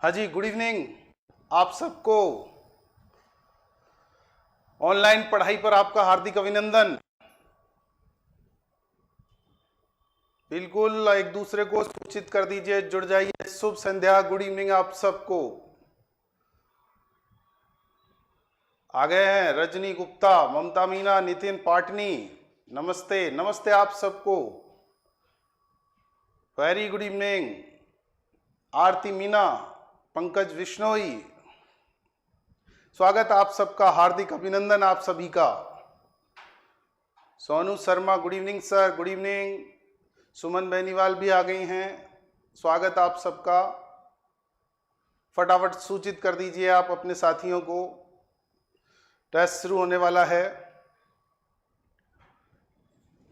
हाँ जी, good evening आप सबको। ऑनलाइन पढ़ाई पर आपका हार्दिक अभिनंदन। बिल्कुल एक दूसरे को सूचित कर दीजिए, जुड़ जाइए। शुभ संध्या, गुड इवनिंग आप सबको। आ गए हैं रजनी गुप्ता, ममता मीना, नितिन पाटनी। नमस्ते नमस्ते आप सबको। Very good evening Aarti Meena, Pankaj Vishnoi. स्वागत आप सबका, हार्दिक अभिनंदन आप सभी का। Sonu Sharma, good evening sir, good evening. Suman Beniwal भी आ गई हैं, स्वागत आप सबका। फटाफट सूचित कर दीजिए आप अपने साथियों को, टेस्ट शुरू होने वाला है।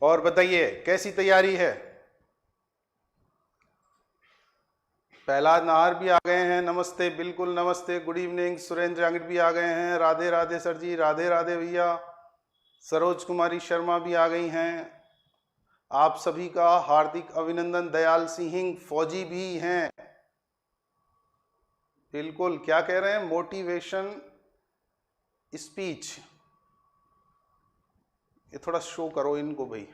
और बताइए कैसी तैयारी है। प्रहलाद नाहर भी आ गए हैं, नमस्ते, बिल्कुल नमस्ते, गुड इवनिंग। सुरेंद्र अंगड़ भी आ गए हैं, राधे राधे सर जी, राधे राधे भैया। सरोज कुमारी शर्मा भी आ गई हैं, आप सभी का हार्दिक अभिनंदन। दयाल सिंह फौजी भी हैं, बिल्कुल। क्या कह रहे हैं, मोटिवेशन स्पीच। ये थोड़ा शो करो इनको भाई,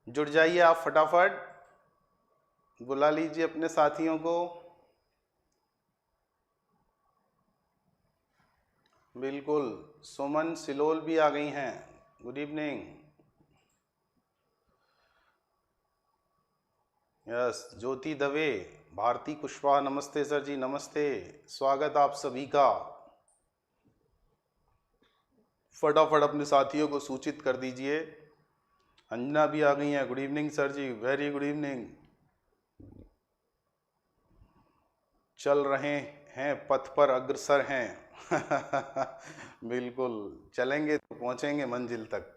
जुड़ जाइए आप फटाफट, बुला लीजिए अपने साथियों को। बिल्कुल, सुमन सिलोल भी आ गई हैं, गुड इवनिंग। यस, ज्योति दवे, भारती कुशवाहा, नमस्ते सर जी, नमस्ते, स्वागत आप सभी का। फटाफट अपने साथियों को सूचित कर दीजिए। अंजना भी आ गई हैं, गुड इवनिंग सर जी, वेरी गुड इवनिंग। चल रहे हैं पथ पर अग्रसर हैं बिल्कुल, चलेंगे तो पहुंचेंगे मंजिल तक।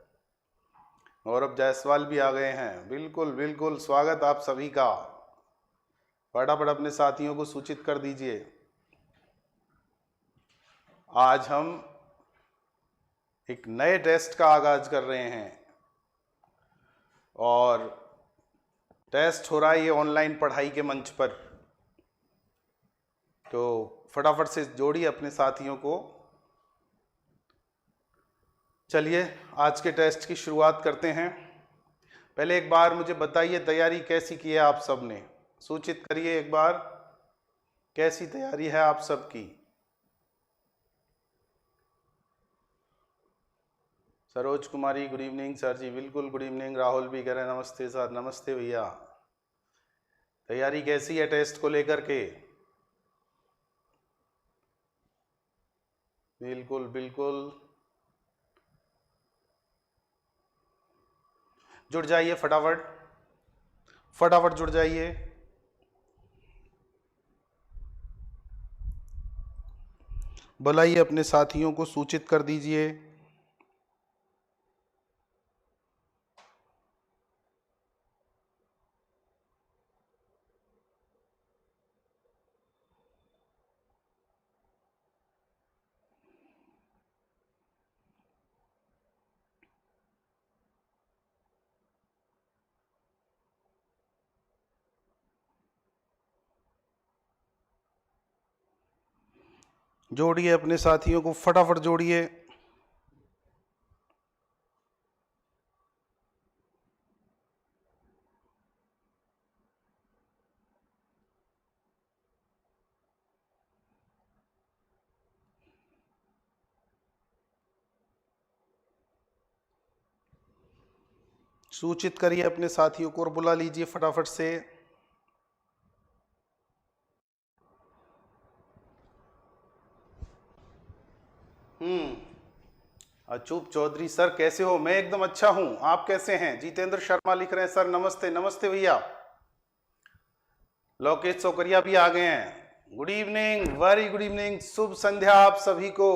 गौरव जायसवाल भी आ गए हैं, बिल्कुल बिल्कुल, स्वागत आप सभी का। फटाफट अपने साथियों को सूचित कर दीजिए। आज हम एक नए टेस्ट का आगाज कर रहे हैं और टेस्ट हो रहा है ये ऑनलाइन पढ़ाई के मंच पर। तो फटाफट से जोड़िए अपने साथियों को। चलिए आज के टेस्ट की शुरुआत करते हैं। पहले एक बार मुझे बताइए तैयारी कैसी की है आप सब ने, सूचित करिए एक बार, कैसी तैयारी है आप सबकी। सरोज कुमारी, गुड इवनिंग सर जी, बिल्कुल गुड इवनिंग। राहुल भी कह रहे हैं नमस्ते सर, नमस्ते भैया। तैयारी कैसी है टेस्ट को लेकर के। बिल्कुल बिल्कुल, जुड़ जाइए फटाफट, फटाफट जुड़ जाइए। बुलाइए अपने साथियों को, सूचित कर दीजिए। जोड़िए अपने साथियों को, फटाफट जोड़िए। सूचित करिए अपने साथियों को और बुला लीजिए फटाफट से। अचूप चौधरी सर कैसे हो, मैं एकदम अच्छा हूं, आप कैसे हैं। जितेंद्र शर्मा लिख रहे हैं सर नमस्ते, नमस्ते भैया। लोकेश चौकरिया भी आ गए हैं, good evening, very good evening, शुभ संध्या आप सभी को।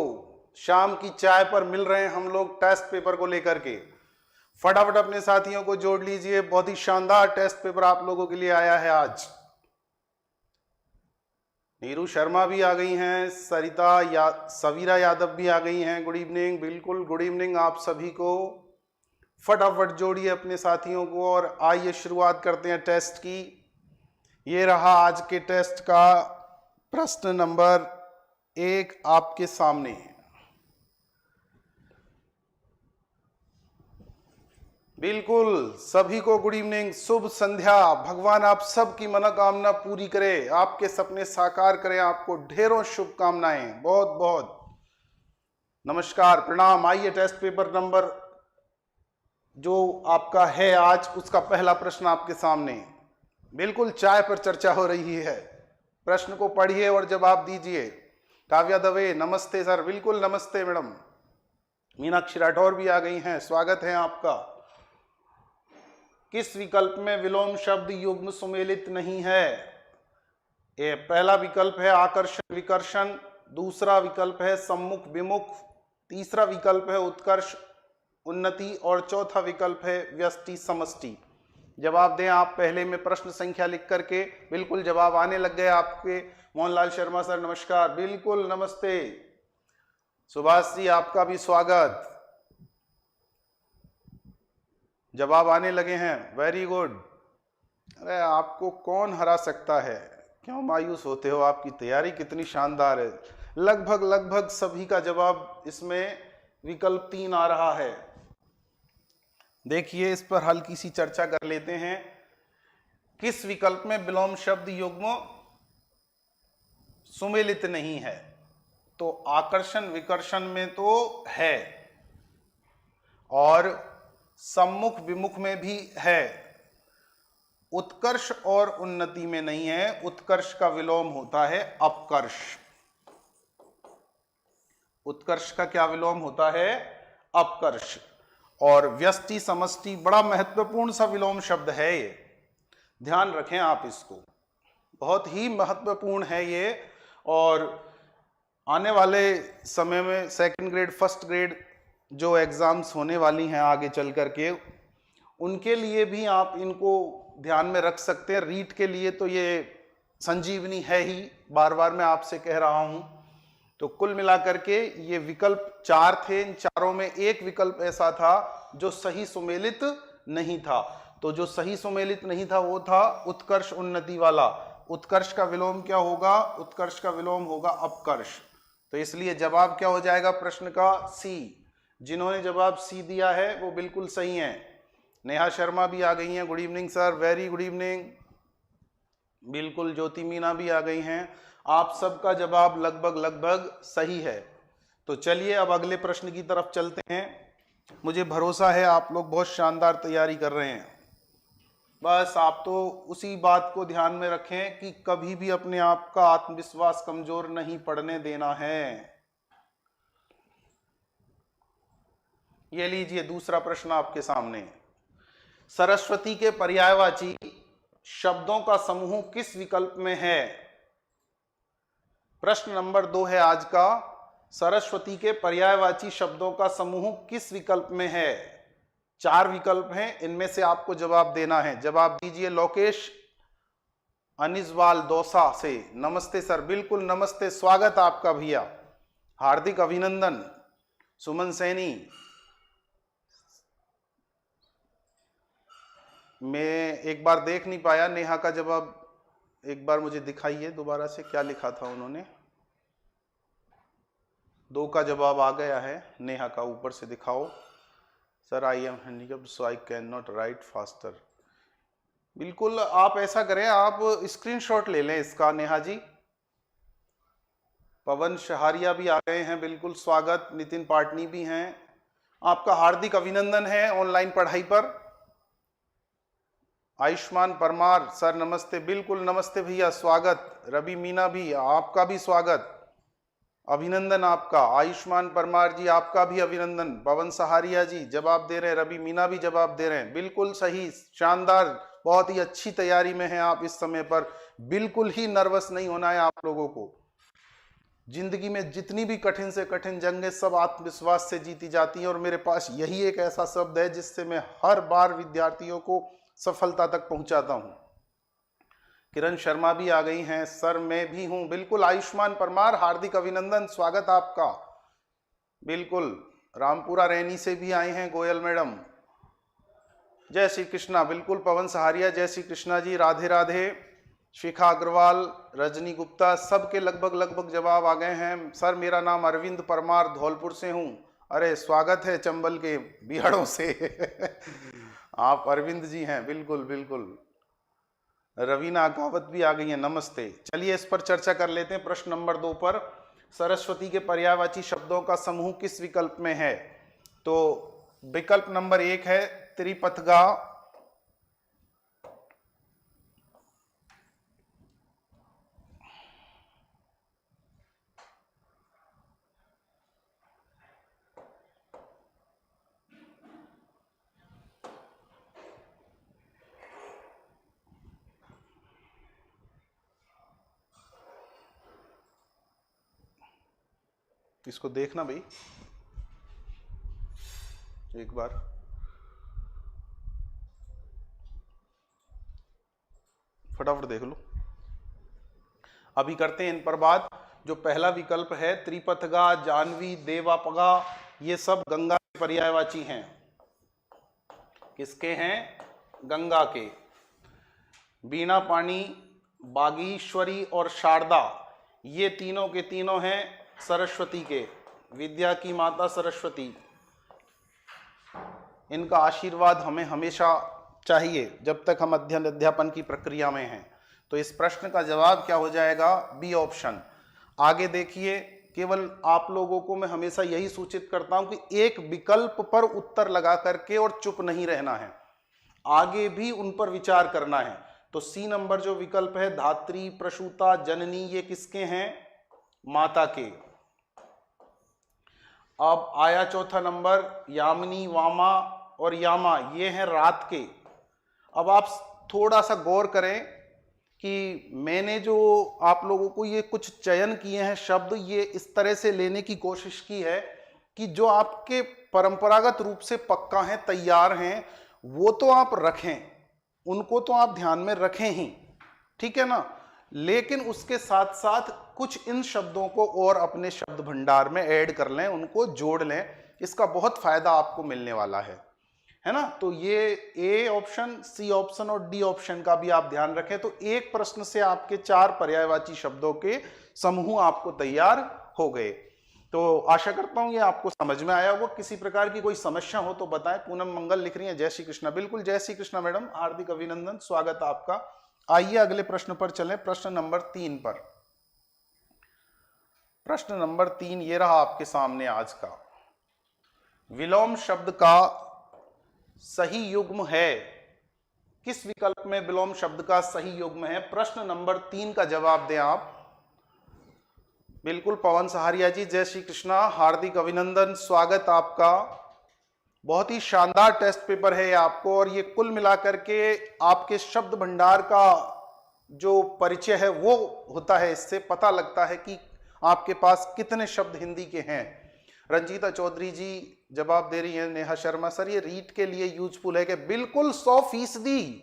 शाम की चाय पर मिल रहे हैं हम लोग टेस्ट पेपर को लेकर के। फटाफट अपने साथियों को जोड़ लीजिए, बहुत ही शानदार टेस्ट पेपर आप लोगों के लिए आया है आज। नीरू शर्मा भी आ गई हैं, सविरा यादव भी आ गई हैं, गुड इवनिंग, बिल्कुल गुड इवनिंग आप सभी को। फटाफट जोड़िए अपने साथियों को और आइए शुरुआत करते हैं टेस्ट की। ये रहा आज के टेस्ट का प्रश्न नंबर 1 आपके सामने। बिल्कुल सभी को गुड इवनिंग, शुभ संध्या। भगवान आप सबकी मनोकामना पूरी करे, आपके सपने साकार करें, आपको ढेरों शुभकामनाएं। बहुत बहुत नमस्कार, प्रणाम। आइए टेस्ट पेपर नंबर जो आपका है आज, उसका पहला प्रश्न आपके सामने। बिल्कुल चाय पर चर्चा हो रही है। प्रश्न को पढ़िए और जवाब दीजिए। काव्या दवे नमस्ते सर। बिल्कुल नमस्ते मैडम। मीनाक्षी राठौर भी आ गई हैं, स्वागत है आपका। किस विकल्प में विलोम शब्द युग्म सुमेलित नहीं है? ये पहला विकल्प है आकर्षण विकर्षण, दूसरा विकल्प है सम्मुख विमुख, तीसरा विकल्प है उत्कर्ष उन्नति और चौथा विकल्प है व्यष्टि समष्टि। जवाब दें आप पहले में प्रश्न संख्या लिख करके। बिल्कुल जवाब आने लग गए आपके। मोहनलाल शर्मा सर नमस्कार। बिल्कुल नमस्ते। सुभाष जी आपका भी स्वागत। जवाब आने लगे हैं, वेरी गुड। अरे आपको कौन हरा सकता है, क्यों मायूस होते हो? आपकी तैयारी कितनी शानदार है। लगभग सभी का जवाब इसमें विकल्प 3 आ रहा है। देखिए इस पर हल्की सी चर्चा कर लेते हैं। किस विकल्प में विलोम शब्द युग्म सुमेलित नहीं है? तो आकर्षण विकर्षण में तो है और सम्मुख विमुख में भी है। उत्कर्ष और उन्नति में नहीं है। उत्कर्ष का विलोम होता है अपकर्ष। उत्कर्ष का क्या विलोम होता है? अपकर्ष। और व्यष्टि समष्टि बड़ा महत्वपूर्ण सा विलोम शब्द है ये, ध्यान रखें आप इसको, बहुत ही महत्वपूर्ण है ये। और आने वाले समय में सेकंड ग्रेड फर्स्ट ग्रेड जो एग्जाम्स होने वाली हैं आगे चल करके, उनके लिए भी आप इनको ध्यान में रख सकते हैं। रीट के लिए तो ये संजीवनी है ही, बार बार मैं आपसे कह रहा हूं। तो कुल मिलाकर के ये विकल्प 4 थे। इन चारों में एक विकल्प ऐसा था जो सही सुमेलित नहीं था। तो जो सही सुमेलित नहीं था वो था उत्कर्ष उन्नति वाला। उत्कर्ष का विलोम क्या होगा? उत्कर्ष का विलोम होगा अपकर्ष। तो इसलिए जवाब क्या हो जाएगा प्रश्न का? सी। जिन्होंने जवाब सी दिया है वो बिल्कुल सही हैं। नेहा शर्मा भी आ गई हैं, good evening sir, very good evening. बिल्कुल ज्योति मीना भी आ गई हैं। आप सबका जवाब लगभग सही है। तो चलिए अब अगले प्रश्न की तरफ चलते हैं। मुझे भरोसा है आप लोग बहुत शानदार तैयारी कर रहे हैं। बस आप तो उसी बात को ध्यान में रखें कि कभी भी अपने आप का आत्मविश्वास कमजोर नहीं पड़ने देना है। ये लीजिए दूसरा प्रश्न आपके सामने। सरस्वती के पर्यायवाची शब्दों का समूह किस विकल्प में है? प्रश्न नंबर 2 है आज का। सरस्वती के पर्यायवाची शब्दों का समूह किस विकल्प में है? 4 विकल्प हैं, इनमें से आपको जवाब देना है। जवाब दीजिए। लोकेश अनिजवाल दौसा से नमस्ते सर। बिल्कुल नमस्ते, स्वागत आपका भैया, हार्दिक अभिनंदन। सुमन सैनी, मैं एक बार देख नहीं पाया नेहा का जवाब, एक बार मुझे दिखाइए दोबारा से, क्या लिखा था उन्होंने? 2 का जवाब आ गया है नेहा का, ऊपर से दिखाओ। Sir I am handicapped so I can not right faster. बिल्कुल आप ऐसा करें, आप स्क्रीनशॉट ले लें इसका नेहा जी। पवन शहारिया भी आ गए हैं, बिल्कुल स्वागत। नितिन पाटनी भी हैं, आपका हार्दिक अभिनंदन है ऑनलाइन पढ़ाई पर। आयुष्मान परमार सर नमस्ते। बिल्कुल नमस्ते भैया, स्वागत। रवि मीना भी, आपका भी स्वागत, अभिनंदन आपका। आयुष्मान परमार जी आपका भी अभिनंदन। पवन सहारिया जी जवाब दे रहे हैं, रवि मीना भी जवाब दे रहे हैं। बिल्कुल सही, शानदार, बहुत ही अच्छी तैयारी में हैं आप इस समय पर। बिल्कुल ही नर्वस नहीं होना है आप लोगों को। जिंदगी में जितनी भी कठिन से कठिन जंगें सब आत्मविश्वास से जीती जाती हैं, और मेरे पास यही एक ऐसा शब्द है जिससे मैं हर बार विद्यार्थियों को सफलता तक पहुंचाता हूं। किरण शर्मा भी आ गई हैं, सर मैं भी हूं। बिल्कुल आयुष्मान परमार, हार्दिक अभिनंदन, स्वागत आपका। बिल्कुल रामपुरा रैनी से भी आए हैं गोयल मैडम, जय श्री कृष्णा, बिल्कुल पवन सहारिया, जय श्री कृष्णा जी, राधे राधे। शिखा अग्रवाल, रजनी गुप्ता, सबके लगभग जवाब आ गए हैं। सर मेरा नाम अरविंद परमार धौलपुर से हूँ। अरे स्वागत है चंबल के बिहाड़ों से आप अरविंद जी हैं, बिल्कुल बिल्कुल। रवीना अकावत भी आ गई है, नमस्ते। चलिए इस पर चर्चा कर लेते हैं। प्रश्न नंबर 2 पर, सरस्वती के पर्यायवाची शब्दों का समूह किस विकल्प में है? तो विकल्प नंबर 1 है त्रिपथगा, इसको देखना भाई एक बार, फटाफट देख लो। अभी करते हैं इन पर बात। जो पहला विकल्प है त्रिपथगा, जानवी, देवापगा, ये सब गंगा के पर्यायवाची हैं। किसके हैं? गंगा के। बीना पानी, बागीश्वरी और शारदा, ये तीनों के तीनों हैं सरस्वती के, विद्या की माता सरस्वती। इनका आशीर्वाद हमें हमेशा चाहिए जब तक हम अध्ययन अध्यापन की प्रक्रिया में हैं। तो इस प्रश्न का जवाब क्या हो जाएगा? B option. आगे देखिए, केवल आप लोगों को मैं हमेशा यही सूचित करता हूं कि एक विकल्प पर उत्तर लगा करके और चुप नहीं रहना है, आगे भी उन पर विचार करना है। तो सी नंबर जो विकल्प है, धात्री, प्रसूता, जननी, ये किसके हैं? माता के। अब आया चौथा नंबर, यामिनी, वामा और यामा, ये हैं रात के। अब आप थोड़ा सा गौर करें कि मैंने जो आप लोगों को ये कुछ चयन किए हैं शब्द, ये इस तरह से लेने की कोशिश की है कि जो आपके परंपरागत रूप से पक्का है, तैयार हैं, वो तो आप रखें, उनको तो आप ध्यान में रखें ही, ठीक है ना। लेकिन उसके साथ साथ कुछ इन शब्दों को और अपने शब्द भंडार में ऐड कर लें, उनको जोड़ लें, इसका बहुत फायदा आपको मिलने वाला है ना। तो ये ए ऑप्शन, सी ऑप्शन और डी ऑप्शन का भी आप ध्यान रखें। तो एक प्रश्न से आपके 4 पर्यायवाची शब्दों के समूह आपको तैयार हो गए। तो आशा करता हूं ये आपको समझ में आया होगा। किसी प्रकार की कोई समस्या हो तो बताएं। पूनम मंगल लिख रही है जय श्री कृष्णा, बिल्कुल जय श्री कृष्णा मैडम, हार्दिक अभिनंदन, स्वागत आपका। आइए अगले प्रश्न पर चलें, प्रश्न नंबर 3 पर। प्रश्न नंबर 3 ये रहा आपके सामने आज का। विलोम शब्द का सही युग्म है, किस विकल्प में विलोम शब्द का सही युग्म है? प्रश्न नंबर 3 का जवाब दें आप। बिल्कुल पवन सहारिया जी, जय श्री कृष्णा, हार्दिक अभिनंदन, स्वागत आपका। बहुत ही शानदार टेस्ट पेपर है ये आपको, और ये कुल मिलाकर के आपके शब्द भंडार का जो परिचय है वो होता है। इससे पता लगता है कि आपके पास कितने शब्द हिंदी के हैं। रंजीता चौधरी जी जवाब दे रही है। नेहा शर्मा, सर ये रीट के लिए यूजफुल है कि बिल्कुल 100%,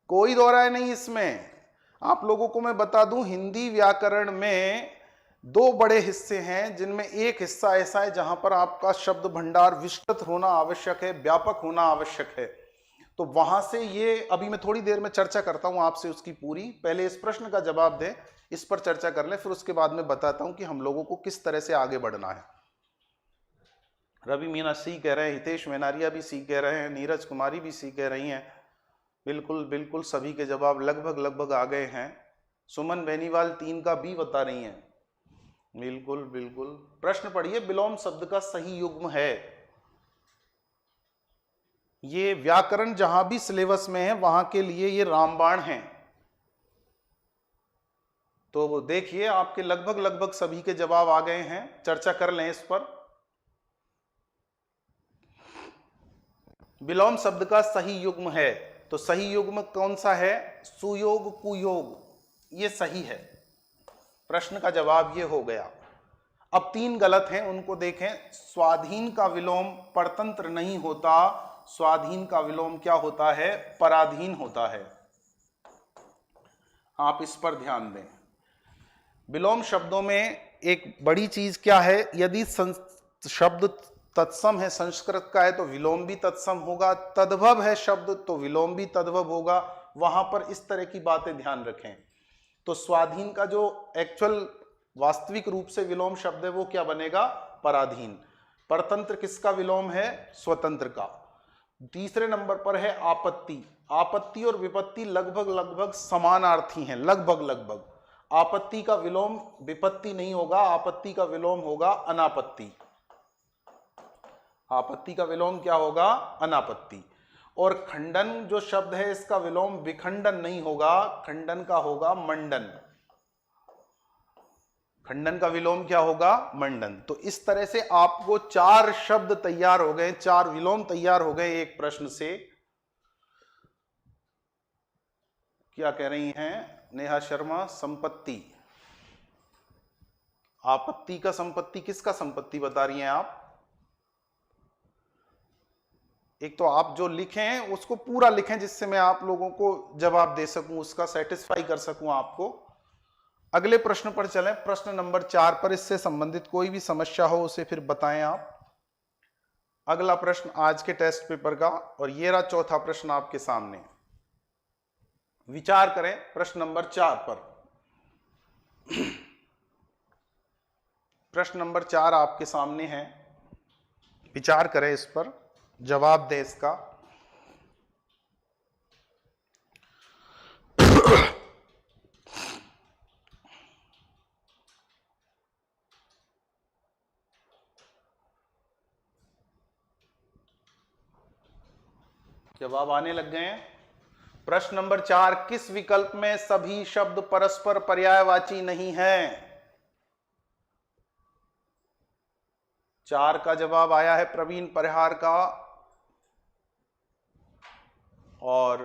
कोई दो राय नहीं इसमें। आप लोगों को मैं बता दूं, हिंदी व्याकरण में 2 बड़े हिस्से हैं, जिनमें एक हिस्सा ऐसा है जहां पर आपका शब्द भंडार विस्तृत होना आवश्यक है, व्यापक होना आवश्यक है। तो वहां से ये अभी मैं थोड़ी देर में चर्चा करता हूं आपसे उसकी पूरी। पहले इस प्रश्न का जवाब दें, इस पर चर्चा कर लें, फिर उसके बाद में बताता हूं कि हम लोगों को किस तरह से आगे बढ़ना है। रवि मीना सी कह रहे हैं, हितेश मैनारिया भी सी कह रहे हैं, नीरज कुमारी भी सी कह रही हैं। बिल्कुल बिल्कुल सभी के जवाब लगभग आ गए हैं। सुमन बेनीवाल 3 का बी बता रही हैं। बिल्कुल बिल्कुल। प्रश्न पढ़िए, विलोम शब्द का सही युग्म है। ये व्याकरण जहां भी सिलेबस में है वहां के लिए ये रामबाण है। तो देखिए आपके लगभग सभी के जवाब आ गए हैं, चर्चा कर लें इस पर। विलोम शब्द का सही युग्म है, तो सही युग्म कौन सा है? सुयोग, कुयोग, ये सही है। प्रश्न का जवाब ये हो गया। अब 3 गलत हैं, उनको देखें। स्वाधीन का विलोम परतंत्र नहीं होता, स्वाधीन का विलोम क्या होता है? पराधीन होता है। आप इस पर ध्यान दें। विलोम शब्दों में एक बड़ी चीज क्या है? यदि शब्द तत्सम है, संस्कृत का है तो विलोम भी तत्सम होगा, तद्भव है शब्द तो विलोम भी तद्भव होगा। वहां पर इस तरह की बातें ध्यान रखें। तो स्वाधीन का जो एक्चुअल वास्तविक रूप से विलोम शब्द है वो क्या बनेगा? पराधीन। परतंत्र किसका विलोम है? स्वतंत्र का। तीसरे नंबर पर है आपत्ति। आपत्ति और विपत्ति लगभग लगभग समानार्थी हैं, लगभग लगभग। आपत्ति का विलोम विपत्ति नहीं होगा, आपत्ति का विलोम होगा अनापत्ति। आपत्ति का विलोम क्या होगा? अनापत्ति। और खंडन जो शब्द है इसका विलोम विखंडन नहीं होगा, खंडन का होगा मंडन। खंडन का विलोम क्या होगा? मंडन। तो इस तरह से आपको 4 शब्द तैयार हो गए, 4 विलोम तैयार हो गए एक प्रश्न से। क्या कह रही हैं नेहा शर्मा? संपत्ति। आपत्ति का संपत्ति, किसका संपत्ति बता रही हैं आप? एक तो आप जो लिखें उसको पूरा लिखें जिससे मैं आप लोगों को जवाब दे सकूं, उसका सेटिस्फाई कर सकूं आपको। अगले प्रश्न पर चलें, प्रश्न नंबर 4 पर। इससे संबंधित कोई भी समस्या हो उसे फिर बताएं आप। अगला प्रश्न आज के टेस्ट पेपर का, और ये रहा चौथा प्रश्न आपके सामने। विचार करें प्रश्न नंबर 4 पर। प्रश्न नंबर 4 आपके सामने है, विचार करें इस पर, जवाब दें इसका। जवाब आने लग गए हैं। प्रश्न नंबर 4, किस विकल्प में सभी शब्द परस्पर पर्यायवाची नहीं हैं? 4 का जवाब आया है प्रवीण परिहार का, और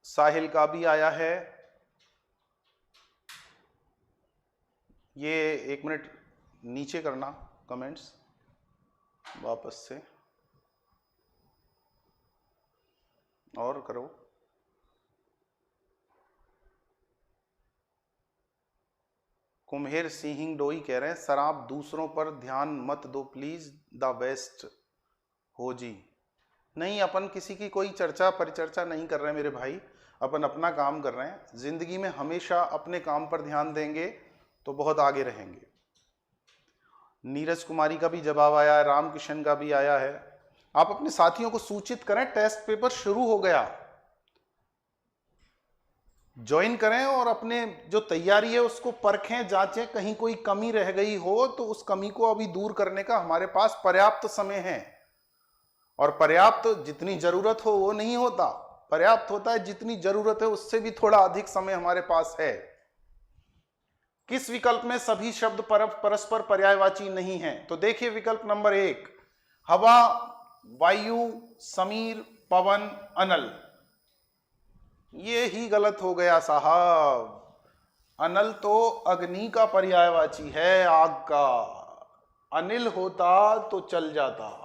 साहिल का भी आया है। ये 1 मिनट नीचे करना कमेंट्स वापस से, और करो। कुम्हेर सिंह डोई कह रहे हैं सर आप दूसरों पर ध्यान मत दो प्लीज, द बेस्ट हो जी। नहीं, अपन किसी की कोई चर्चा परिचर्चा नहीं कर रहे हैं मेरे भाई, अपन अपना काम कर रहे हैं। जिंदगी में हमेशा अपने काम पर ध्यान देंगे तो बहुत आगे रहेंगे। नीरज कुमारी का भी जवाब आया है, रामकिशन का भी आया है। आप अपने साथियों को सूचित करें, टेस्ट पेपर शुरू हो गया, ज्वाइन करें और अपने जो तैयारी है उसको परखें, जांचें। कहीं कोई कमी रह गई हो तो उस कमी को अभी दूर करने का हमारे पास पर्याप्त समय है। और पर्याप्त जितनी जरूरत हो वो नहीं होता, पर्याप्त होता है जितनी जरूरत है उससे भी थोड़ा अधिक समय हमारे पास है। किस विकल्प में सभी शब्द परस्पर पर्यायवाची नहीं हैं? तो देखिए विकल्प नंबर 1, हवा, वायु, समीर, पवन, अनल। ये ही गलत हो गया साहब। अनल तो अग्नि का पर्यायवाची है, आग का। अनिल होता तो चल जाता।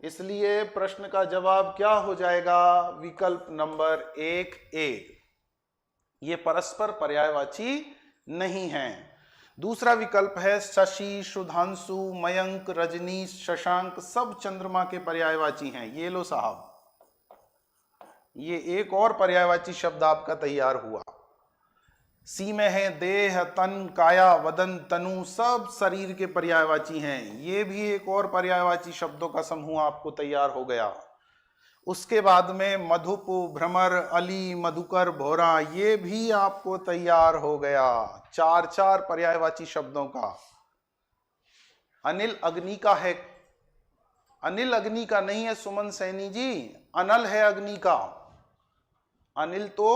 इसलिए प्रश्न का जवाब क्या हो जाएगा? विकल्प नंबर 1A। ये परस्पर पर्यायवाची नहीं है। दूसरा विकल्प है शशि, सुधांशु, मयंक, रजनी, शशांक, सब चंद्रमा के पर्यायवाची हैं। ये लो साहब, ये एक और पर्यायवाची शब्द आपका तैयार हुआ। सी में है देह, तन, काया, वदन, तनु, सब शरीर के पर्यायवाची हैं। ये भी एक और पर्यायवाची शब्दों का समूह आपको तैयार हो गया। उसके बाद में मधुप, भ्रमर, अली, मधुकर, भोरा, ये भी आपको तैयार हो गया। 4 पर्यायवाची शब्दों का। अनिल अग्नि का है, अनिल अग्नि का नहीं है सुमन सैनी जी, अनल है अग्नि का। अनिल तो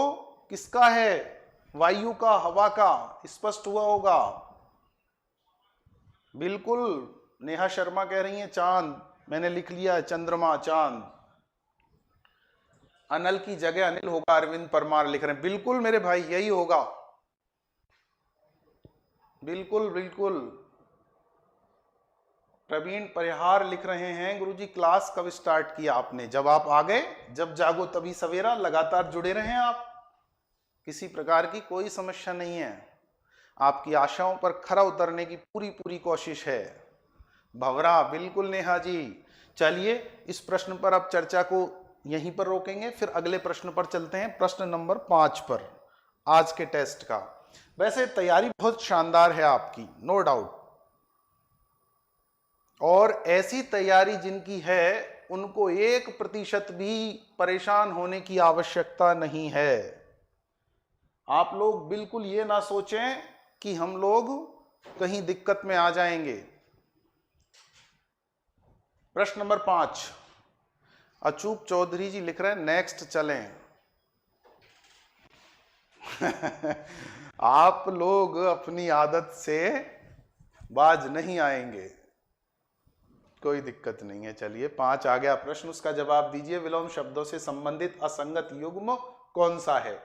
किसका है? वायु का, हवा का। स्पष्ट हुआ होगा। बिल्कुल, नेहा शर्मा कह रही है चांद, मैंने लिख लिया चंद्रमा, चांद। अनल की जगह अनिल होगा, अरविंद परमार लिख रहे हैं। बिल्कुल मेरे भाई, यही होगा। बिल्कुल बिल्कुल। प्रवीण परिहार लिख रहे हैं गुरुजी क्लास कब स्टार्ट किया आपने? जब आप आ गए, जब जागो तभी सवेरा। लगातार जुड़े रहें आप, किसी प्रकार की कोई समस्या नहीं है। आपकी आशाओं पर खरा उतरने की पूरी पूरी कोशिश है। भंवरा, बिल्कुल नेहा जी। चलिए इस प्रश्न पर अब चर्चा को यहीं पर रोकेंगे, फिर अगले प्रश्न पर चलते हैं, प्रश्न नंबर 5 पर आज के टेस्ट का। वैसे तैयारी बहुत शानदार है आपकी, नो डाउट, और ऐसी तैयारी जिनकी है उनको 1% भी परेशान होने की आवश्यकता नहीं है। आप लोग बिल्कुल ये ना सोचें कि हम लोग कहीं दिक्कत में आ जाएंगे। प्रश्न नंबर 5, अचूक चौधरी जी लिख रहे हैं नेक्स्ट चलें। आप लोग अपनी आदत से बाज नहीं आएंगे, कोई दिक्कत नहीं है। चलिए 5 आ गया प्रश्न, उसका जवाब दीजिए। विलोम शब्दों से संबंधित असंगत युग्म कौन सा है?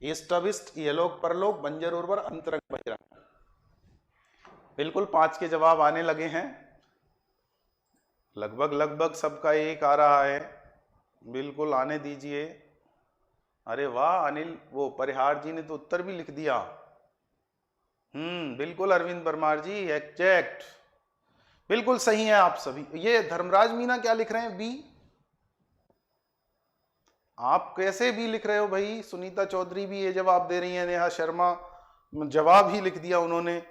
इष्ट अभिष्ट, इहलोक परलोक, बंजर उर्वर, अंतरंग बहिरंग। बिल्कुल 5 के जवाब आने लगे हैं, लगभग सबका एक आ रहा है, बिल्कुल आने दीजिए। अरे वाह अनिल, वो परिहार जी ने तो उत्तर भी लिख दिया। बिल्कुल अरविंद परमार जी, एग्जैक्ट, बिल्कुल सही है आप सभी। ये धर्मराज मीना क्या लिख रहे हैं? बी। आप कैसे भी लिख रहे हो भाई? सुनीता चौधरी भी ये जवाब दे रही है, नेहा शर्मा जवाब ही लिख दिया उन्होंने।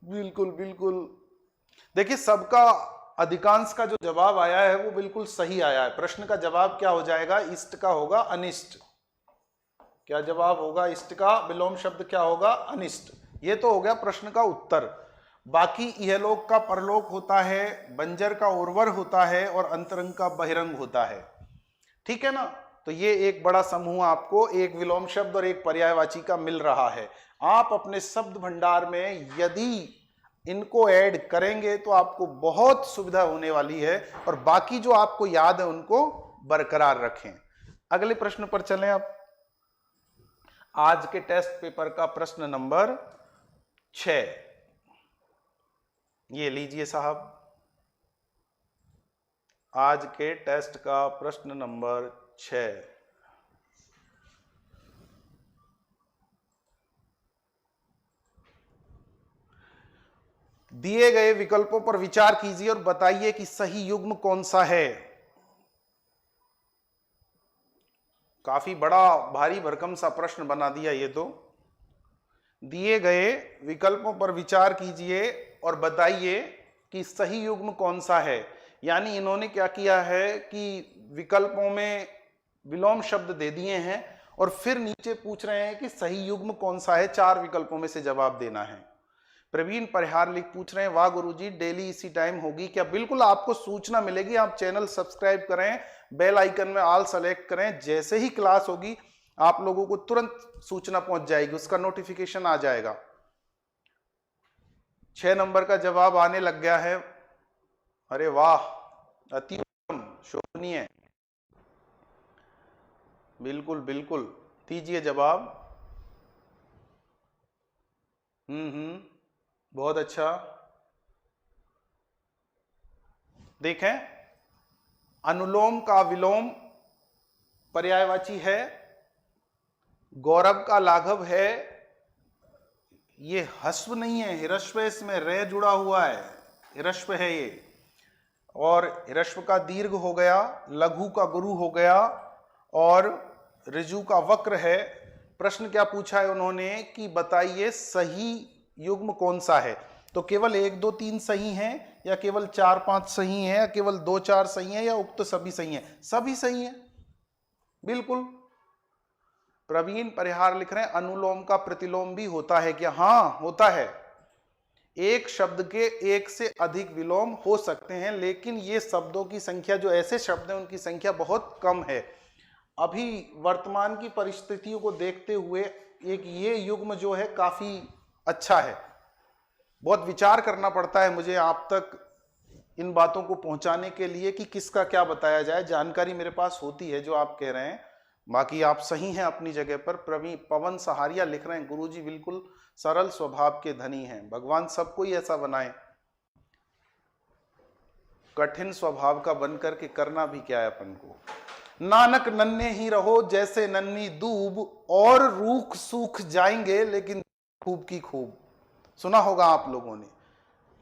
बिल्कुल बिल्कुल, देखिए सबका अधिकांश का जो जवाब आया है वो बिल्कुल सही आया है। प्रश्न का जवाब क्या हो जाएगा? इष्ट का होगा अनिष्ट। क्या जवाब होगा इष्ट का? विलोम शब्द क्या होगा? अनिष्ट। ये तो हो गया प्रश्न का उत्तर। बाकी इहलोक का परलोक होता है, बंजर का उर्वर होता है और अंतरंग का बहिरंग होता है, ठीक है ना? तो ये एक बड़ा समूह आपको एक विलोम शब्द और एक पर्यायवाची का मिल रहा है। आप अपने शब्द भंडार में यदि इनको ऐड करेंगे तो आपको बहुत सुविधा होने वाली है, और बाकी जो आपको याद है उनको बरकरार रखें। अगले प्रश्न पर चलें। अब आज के टेस्ट पेपर का प्रश्न नंबर 6, ये लीजिए साहब, आज के टेस्ट का प्रश्न नंबर 6। दिए गए विकल्पों पर विचार कीजिए और बताइए कि सही युग्म कौन सा है। काफी बड़ा भारी भरकम सा प्रश्न बना दिया ये तो। दिए गए विकल्पों पर विचार कीजिए और बताइए कि सही युग्म कौन सा है। यानी इन्होंने क्या किया है कि विकल्पों में विलोम शब्द दे दिए हैं और फिर नीचे पूछ रहे हैं कि सही युग्म कौन सा है। 4 विकल्पों में से जवाब देना है। प्रवीण परिहार लिख पूछ रहे हैं, वाह गुरुजी डेली इसी टाइम होगी क्या? बिल्कुल आपको सूचना मिलेगी। आप चैनल सब्सक्राइब करें, बेल आइकन में ऑल सेलेक्ट करें, जैसे ही क्लास होगी आप लोगों को तुरंत सूचना पहुंच जाएगी, उसका नोटिफिकेशन आ जाएगा। 6 नंबर का जवाब आने लग गया है। अरे वाह, अति उत्तम, शोभनीय, बिल्कुल बिल्कुल दीजिए जवाब। बहुत अच्छा। देखें, अनुलोम का विलोम पर्यायवाची है, गौरव का लाघव है, ये हस्व नहीं है, हिरस्व, इसमें रे जुड़ा हुआ है, हिरस्व है ये, और हिरस्व का दीर्घ हो गया, लघु का गुरु हो गया, और ऋजु का वक्र है। प्रश्न क्या पूछा है उन्होंने कि बताइए सही युग्म कौन सा है। तो केवल 1 2 3 सही हैं, या केवल 4 5 सही हैं, या केवल 2 4 सही हैं, या उक्त सभी सही हैं? सभी सही हैं, बिल्कुल। प्रवीण परिहार लिख रहे हैं, अनुलोम का प्रतिलोम भी होता है क्या? हाँ होता है। एक शब्द के 1 से अधिक विलोम हो सकते हैं, लेकिन ये शब्दों की संख्या, जो ऐसे शब्द हैं उनकी संख्या बहुत कम है। अभी वर्तमान की परिस्थितियों को देखते हुए एक ये युग्म जो है काफी अच्छा है। बहुत विचार करना पड़ता है मुझे आप तक इन बातों को पहुंचाने के लिए कि किसका क्या बताया जाए। जानकारी मेरे पास होती है जो आप कह रहे हैं, बाकी आप सही हैं अपनी जगह पर। प्रवीण पवन सहारिया लिख रहे हैं, गुरुजी बिल्कुल सरल स्वभाव के धनी हैं, भगवान सबको ही ऐसा बनाए, कठिन स्वभाव का बनकर के करना भी क्या है अपन को। नानक नन्हे ही रहो जैसे नन्ही दूब, और रूख सूख जाएंगे लेकिन खूब की खूब, सुना होगा आप लोगों ने।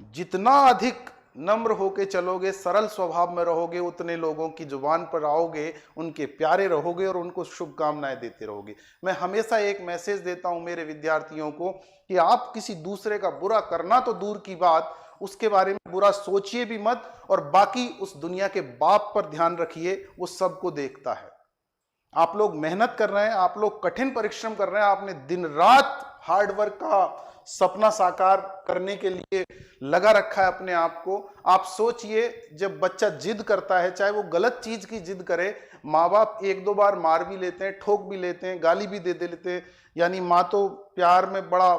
जितना अधिक नम्र होके चलोगे, सरल स्वभाव में रहोगे, उतने लोगों की जुबान पर आओगे, उनके प्यारे रहोगे और उनको शुभकामनाएं देते रहोगे। मैं हमेशा एक मैसेज देता हूं मेरे विद्यार्थियों को कि आप किसी दूसरे का बुरा करना तो दूर की बात, उसके बारे में बुरा सोचिए भी मत, और बाकी उस दुनिया के बाप पर ध्यान रखिए, वो सबको देखता है। आप लोग मेहनत कर रहे हैं, आप लोग कठिन परिश्रम कर रहे हैं, आपने दिन रात हार्डवर्क का सपना साकार करने के लिए लगा रखा है अपने आप को। आप सोचिए, जब बच्चा जिद करता है, चाहे वो गलत चीज की जिद करे, माँ बाप एक दो बार मार भी लेते हैं, ठोक भी लेते हैं, गाली भी दे लेते हैं, यानी माँ तो प्यार में बड़ा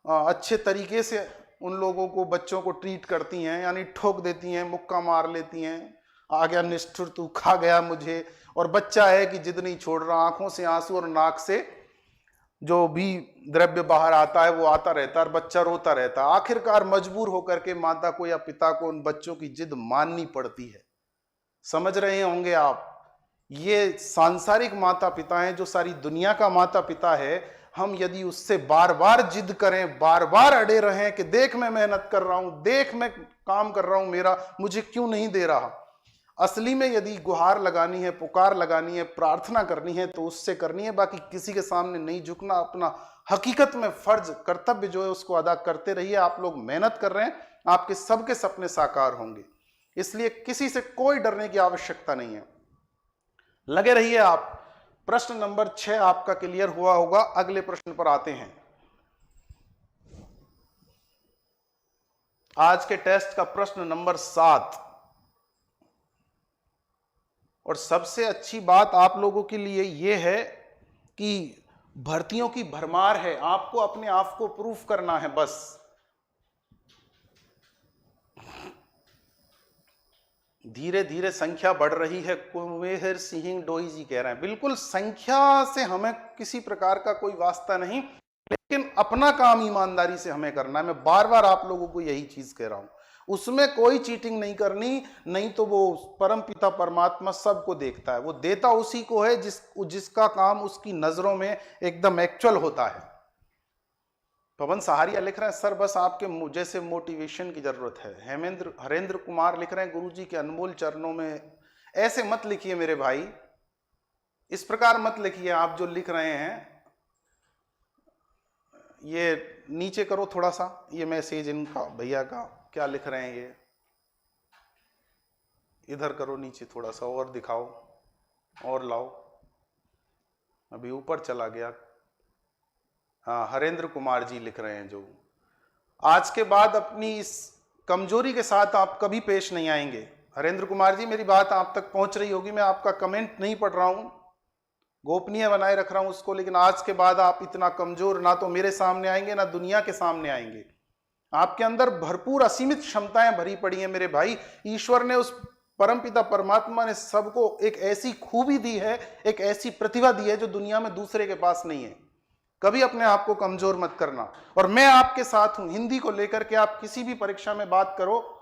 अच्छे तरीके से उन लोगों को, बच्चों को ट्रीट करती हैं, यानी ठोक देती हैं, मुक्का मार लेती हैं, आ गया निष्ठुर तू, खा गया मुझे। और बच्चा है कि जिद नहीं छोड़ रहा, आंखों से आंसू और नाक से जो भी द्रव्य बाहर आता है वो आता रहता है, और बच्चा रोता रहता है। आखिरकार मजबूर होकर के माता को या पिता को उन बच्चों की जिद माननी पड़ती है। समझ रहे होंगे आप, ये सांसारिक माता पिता हैं, जो सारी दुनिया का माता पिता है। हम यदि उससे बार बार जिद करें, बार बार अड़े रहें कि देख मैं मेहनत कर रहा हूं, देख मैं काम कर रहा हूं, मेरा मुझे क्यों नहीं दे रहा। असली में यदि गुहार लगानी है, पुकार लगानी है, प्रार्थना करनी है तो उससे करनी है, बाकी किसी के सामने नहीं झुकना। अपना हकीकत में फर्ज, कर्तव्य जो है उसको अदा करते रहिए। आप लोग मेहनत कर रहे हैं, आपके सबके सपने साकार होंगे, इसलिए किसी से कोई डरने की आवश्यकता नहीं है। लगे रहिए आप। प्रश्न नंबर 6 आपका क्लियर हुआ होगा। अगले प्रश्न पर आते हैं। आज के टेस्ट का प्रश्न नंबर 7, और सबसे अच्छी बात आप लोगों के लिए यह है कि भर्तियों की भरमार है, आपको अपने आप को प्रूफ करना है बस। धीरे धीरे संख्या बढ़ रही है, कुंवेर सिंह डोई जी कह रहे हैं। बिल्कुल, संख्या से हमें किसी प्रकार का कोई वास्ता नहीं, लेकिन अपना काम ईमानदारी से हमें करना है। मैं बार बार आप लोगों को यही चीज कह रहा हूं, उसमें कोई चीटिंग नहीं करनी, नहीं तो वो परम पिता परमात्मा सबको देखता है, वो देता उसी को है जिसका काम उसकी नजरों में एकदम एक्चुअल होता है। पवन सहारिया लिख रहे हैं, सर बस आपके जैसे मोटिवेशन की जरूरत है। हरेंद्र कुमार लिख रहे हैं, गुरुजी के अनमोल चरणों में। ऐसे मत लिखिए मेरे भाई, इस प्रकार मत लिखिए। आप जो लिख रहे हैं, ये नीचे करो थोड़ा सा, ये मैसेज इनका भैया का, क्या लिख रहे हैं ये, इधर करो नीचे थोड़ा सा, और दिखाओ और लाओ। अभी ऊपर चला गया। हाँ, हरेंद्र कुमार जी लिख रहे हैं, जो आज के बाद अपनी इस कमजोरी के साथ आप कभी पेश नहीं आएंगे। हरेंद्र कुमार जी, मेरी बात आप तक पहुंच रही होगी, मैं आपका कमेंट नहीं पढ़ रहा हूं, गोपनीय बनाए रख रहा हूं उसको, लेकिन आज के बाद आप इतना कमजोर ना तो मेरे सामने आएंगे ना दुनिया के सामने आएंगे। आपके अंदर भरपूर असीमित क्षमताएं भरी पड़ी हैं मेरे भाई। ईश्वर ने, उस परमपिता परमात्मा ने सबको एक ऐसी खूबी दी है, एक ऐसी प्रतिभा दी है जो दुनिया में दूसरे के पास नहीं है। कभी अपने आप को कमजोर मत करना, और मैं आपके साथ हूं। हिंदी को लेकर के आप किसी भी परीक्षा में बात करो,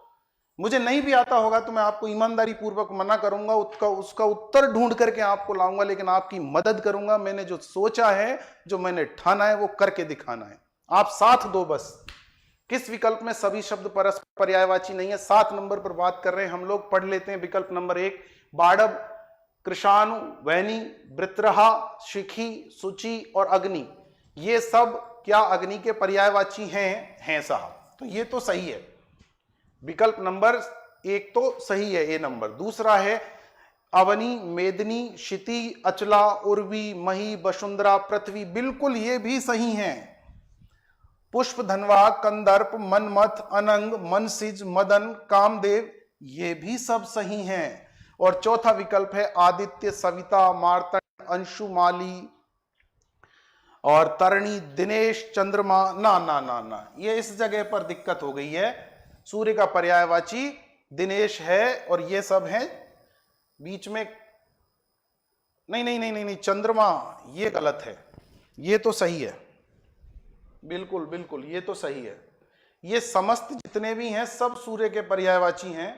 मुझे नहीं भी आता होगा तो मैं आपको ईमानदारी पूर्वक मना करूंगा, उसका उत्तर ढूंढ करके आपको लाऊंगा, लेकिन आपकी मदद करूंगा। मैंने जो सोचा है, जो मैंने ठाना है, वो करके दिखाना है। आप साथ दो बस। किस विकल्प में सभी शब्द परस्पर पर्यायवाची नहीं है? 7 नंबर पर बात कर रहे हैं हम लोग। पढ़ लेते हैं विकल्प नंबर 1, बाड़ब, कृषाणु, वैनी, वृत्रहा, शिखी, सुचि और अग्नि, ये सब क्या अग्नि के पर्यायवाची हैं साहब? तो ये तो सही है। विकल्प नंबर 1 तो सही है, ए नंबर। दूसरा है अवनी, मेदनी, क्षिति, अचला, उर्वी, मही, वसुंधरा, पृथ्वी, बिल्कुल ये भी सही हैं। पुष्प, धनवा, कंदर्प, मनमथ, अनंग, मनसिज, मदन, कामदेव, ये भी सब सही हैं। और चौथा विकल्प है आदित्य, सविता, मार्तंड, अंशुमाली और तरणी, दिनेश, चंद्रमा। ना ना ना ना, ये इस जगह पर दिक्कत हो गई है। सूर्य का पर्यायवाची दिनेश है और ये सब हैं बीच में। नहीं नहीं नहीं नहीं नहीं, चंद्रमा ये गलत है, ये तो सही है। बिल्कुल बिल्कुल, ये तो सही है। ये समस्त जितने भी हैं सब सूर्य के पर्यायवाची हैं।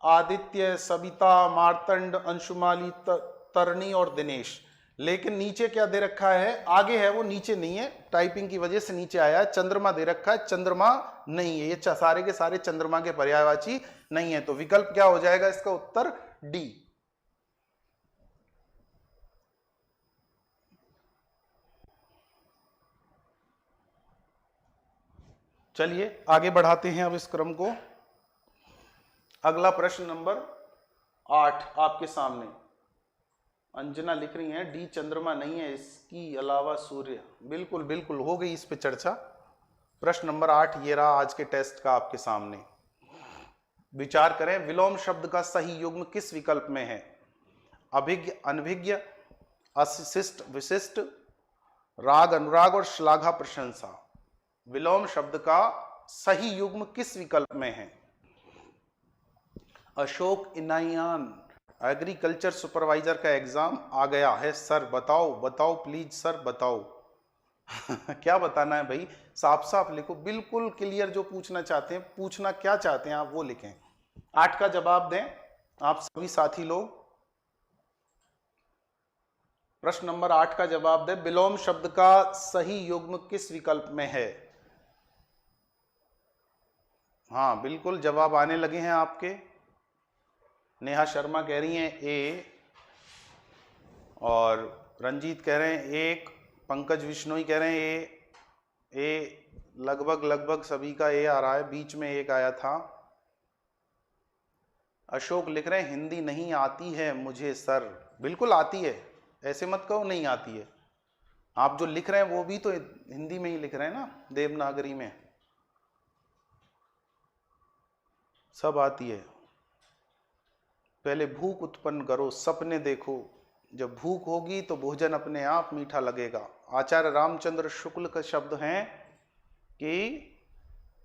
आदित्य, सविता, मार्तंड, अंशुमाली, तरणी और दिनेश, लेकिन नीचे क्या दे रखा है, आगे है वो नीचे नहीं है, टाइपिंग की वजह से नीचे आया है। चंद्रमा दे रखा है, चंद्रमा नहीं है, ये सारे के सारे चंद्रमा के पर्यायवाची नहीं है। तो विकल्प क्या हो जाएगा इसका उत्तर, डी। चलिए आगे बढ़ाते हैं अब इस क्रम को। अगला प्रश्न नंबर 8 आपके सामने। अंजना लिख रही हैं डी चंद्रमा नहीं है, इसकी अलावा सूर्य। बिल्कुल बिल्कुल, हो गई इस पे चर्चा। प्रश्न नंबर 8 ये रहा आज के टेस्ट का आपके सामने। विचार करें, विलोम शब्द का सही युग्म किस विकल्प में है? अभिज्ञ, अनभिज्ञ, अशिष्ट, विशिष्ट, राग अनुराग और श्लाघा प्रशंसा। विलोम शब्द का सही युग्म किस विकल्प में है? अशोक इनायान, एग्रीकल्चर सुपरवाइजर का एग्जाम आ गया है सर, बताओ बताओ प्लीज सर बताओ। क्या बताना है भाई, साफ साफ लिखो, बिल्कुल क्लियर। जो पूछना चाहते हैं, पूछना क्या चाहते हैं आप वो लिखें। 8 का जवाब दें आप सभी साथी लोग। प्रश्न नंबर 8 का जवाब दें, विलोम शब्द का सही युग्म किस विकल्प में है? हाँ बिल्कुल, जवाब आने लगे हैं आपके। नेहा शर्मा कह रही हैं ए, और रंजीत कह रहे हैं 1, पंकज विश्नोई कह रहे हैं ए, लगभग सभी का ए आ रहा है, बीच में एक आया था। अशोक लिख रहे हैं हिंदी नहीं आती है मुझे सर। बिल्कुल आती है, ऐसे मत कहो नहीं आती है। आप जो लिख रहे हैं वो भी तो हिंदी में ही लिख रहे हैं ना, देवनागरी में, सब आती है। पहले भूख उत्पन्न करो, सपने देखो, जब भूख होगी तो भोजन अपने आप मीठा लगेगा। आचार्य रामचंद्र शुक्ल का शब्द हैं कि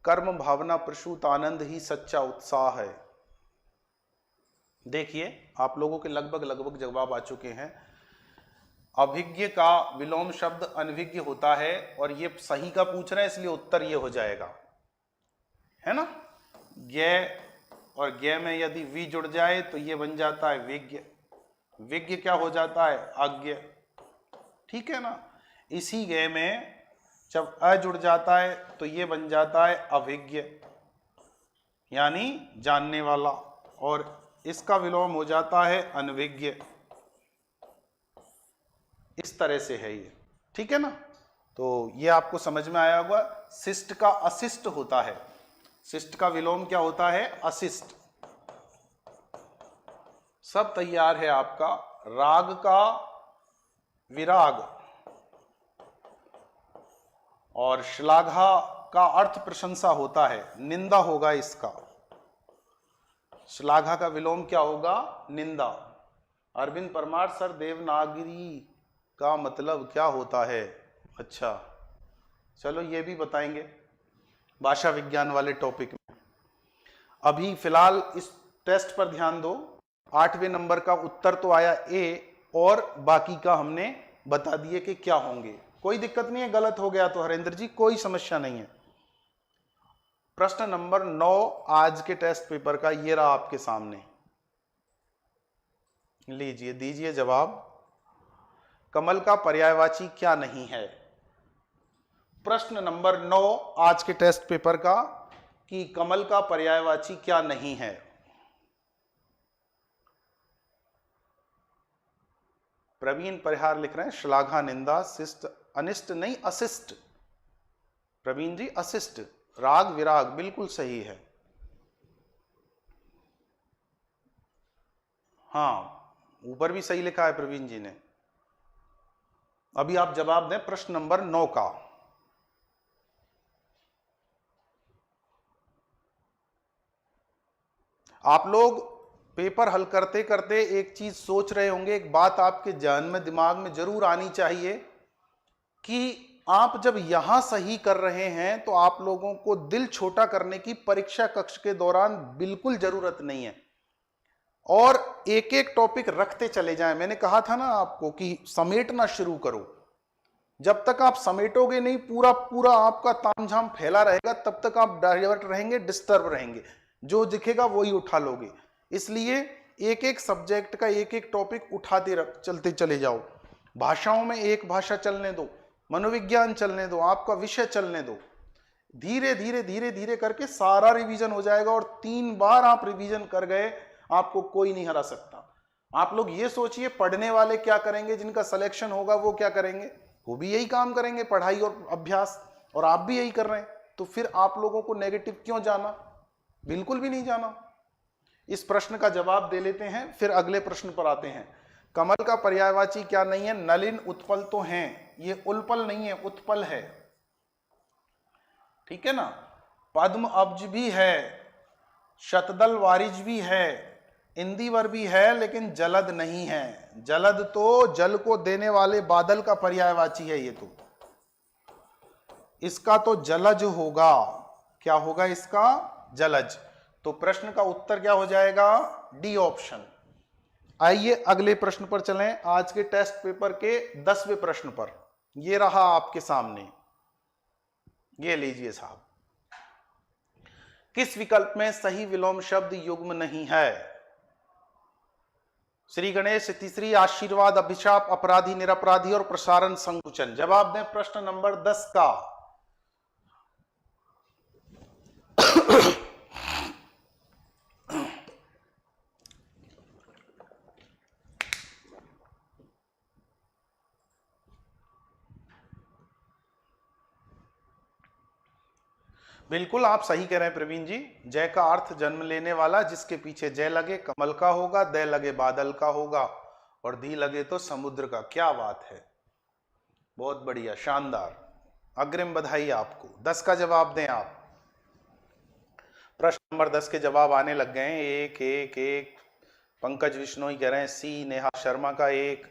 कर्म भावना प्रसूत आनंद ही सच्चा उत्साह है। देखिए आप लोगों के लगभग जवाब आ चुके हैं। अभिज्ञ का विलोम शब्द अनभिज्ञ होता है, और ये सही का पूछ रहे हैं इसलिए उत्तर ये हो जाएगा, है ना। ज्ञ और ज्ञ में यदि वी जुड़ जाए तो ये बन जाता है विज्ञ। विज्ञ क्या हो जाता है, अज्ञ, ठीक है ना। इसी ज्ञ में जब अ जुड़ जाता है तो ये बन जाता है अभिज्ञ, यानी जानने वाला, और इसका विलोम हो जाता है अनभिज्ञ। इस तरह से है ये, ठीक है ना। तो ये आपको समझ में आया होगा। शिष्ट का अशिष्ट होता है, शिष्ट का विलोम क्या होता है, अशिष्ट। सब तैयार है आपका। राग का विराग और श्लाघा का अर्थ प्रशंसा होता है, निंदा होगा इसका। श्लाघा का विलोम क्या होगा, निंदा। अरविंद परमार सर देवनागरी का मतलब क्या होता है? अच्छा चलो ये भी बताएंगे भाषा विज्ञान वाले टॉपिक में। अभी फिलहाल इस टेस्ट पर ध्यान दो। 8वें नंबर का उत्तर तो आया ए, और बाकी का हमने बता दिए कि क्या होंगे। कोई दिक्कत नहीं है, गलत हो गया तो हरेंद्र जी कोई समस्या नहीं है। प्रश्न नंबर 9 आज के टेस्ट पेपर का ये रहा आपके सामने, लीजिए दीजिए जवाब। कमल का पर्यायवाची क्या नहीं है? प्रश्न नंबर 9 आज के टेस्ट पेपर का, कि कमल का पर्यायवाची क्या नहीं है? प्रवीण परिहार लिख रहे हैं श्लाघा, निंदा, शिष्ट, अनिष्ट नहीं अशिष्ट। प्रवीण जी अशिष्ट। राग विराग बिल्कुल सही है। हाँ ऊपर भी सही लिखा है प्रवीण जी ने। अभी आप जवाब दें प्रश्न नंबर 9 का। आप लोग पेपर हल करते करते एक चीज सोच रहे होंगे, एक बात आपके ध्यान में दिमाग में जरूर आनी चाहिए कि आप जब यहां सही कर रहे हैं तो आप लोगों को दिल छोटा करने की परीक्षा कक्ष के दौरान बिल्कुल जरूरत नहीं है, और एक एक टॉपिक रखते चले जाएं। मैंने कहा था ना आपको कि समेटना शुरू करो। जब तक आप समेटोगे नहीं, पूरा पूरा आपका तामझाम फैला रहेगा, तब तक आप डाइवर्ट रहेंगे, डिस्टर्ब रहेंगे, जो दिखेगा वही उठा लोगे। इसलिए एक एक सब्जेक्ट का एक एक टॉपिक उठाते चलते चले जाओ। भाषाओं में एक भाषा चलने दो, मनोविज्ञान चलने दो, आपका विषय चलने दो, धीरे धीरे धीरे धीरे करके सारा रिवीजन हो जाएगा। और 3 बार आप रिवीजन कर गए, आपको कोई नहीं हरा सकता। आप लोग ये सोचिए पढ़ने वाले क्या करेंगे, जिनका सिलेक्शन होगा वो क्या करेंगे, वो भी यही काम करेंगे, पढ़ाई और अभ्यास, और आप भी यही कर रहे हैं। तो फिर आप लोगों को नेगेटिव क्यों जाना, बिल्कुल भी नहीं जाना। इस प्रश्न का जवाब दे लेते हैं, फिर अगले प्रश्न पर आते हैं। कमल का पर्यायवाची क्या नहीं है, नलिन उत्पल तो हैं, ये उल्पल नहीं है, उत्पल है, ठीक है ना। पद्म अब्ज भी है, शतदल वारिज भी है, इंदिवर भी है, लेकिन जलद नहीं है। जलद तो जल को देने वाले बादल का पर्यायवाची है, ये तो इसका तो जलज होगा। क्या होगा इसका, जलज। तो प्रश्न का उत्तर क्या हो जाएगा, डी ऑप्शन। आइए अगले प्रश्न पर चलें, आज के टेस्ट पेपर के 10वें प्रश्न पर। ये रहा आपके सामने, ये लीजिए साहब। किस विकल्प में सही विलोम शब्द युग्म नहीं है। श्री गणेश, तीसरी, आशीर्वाद, अभिशाप, अपराधी, निरपराधी और प्रसारण संकुचन। जवाब दें प्रश्न नंबर 10 का। बिल्कुल आप सही कह रहे हैं प्रवीण जी। जय का अर्थ जन्म लेने वाला, जिसके पीछे जय लगे कमल का होगा, दय लगे बादल का होगा, और धी लगे तो समुद्र का। क्या बात है, बहुत बढ़िया, शानदार, अग्रिम बधाई आपको। 10 का जवाब दें आप। प्रश्न नंबर 10 के जवाब आने लग गए हैं। एक एक एक। पंकज विश्नोई कह रहे हैं सी, नेहा शर्मा का एक,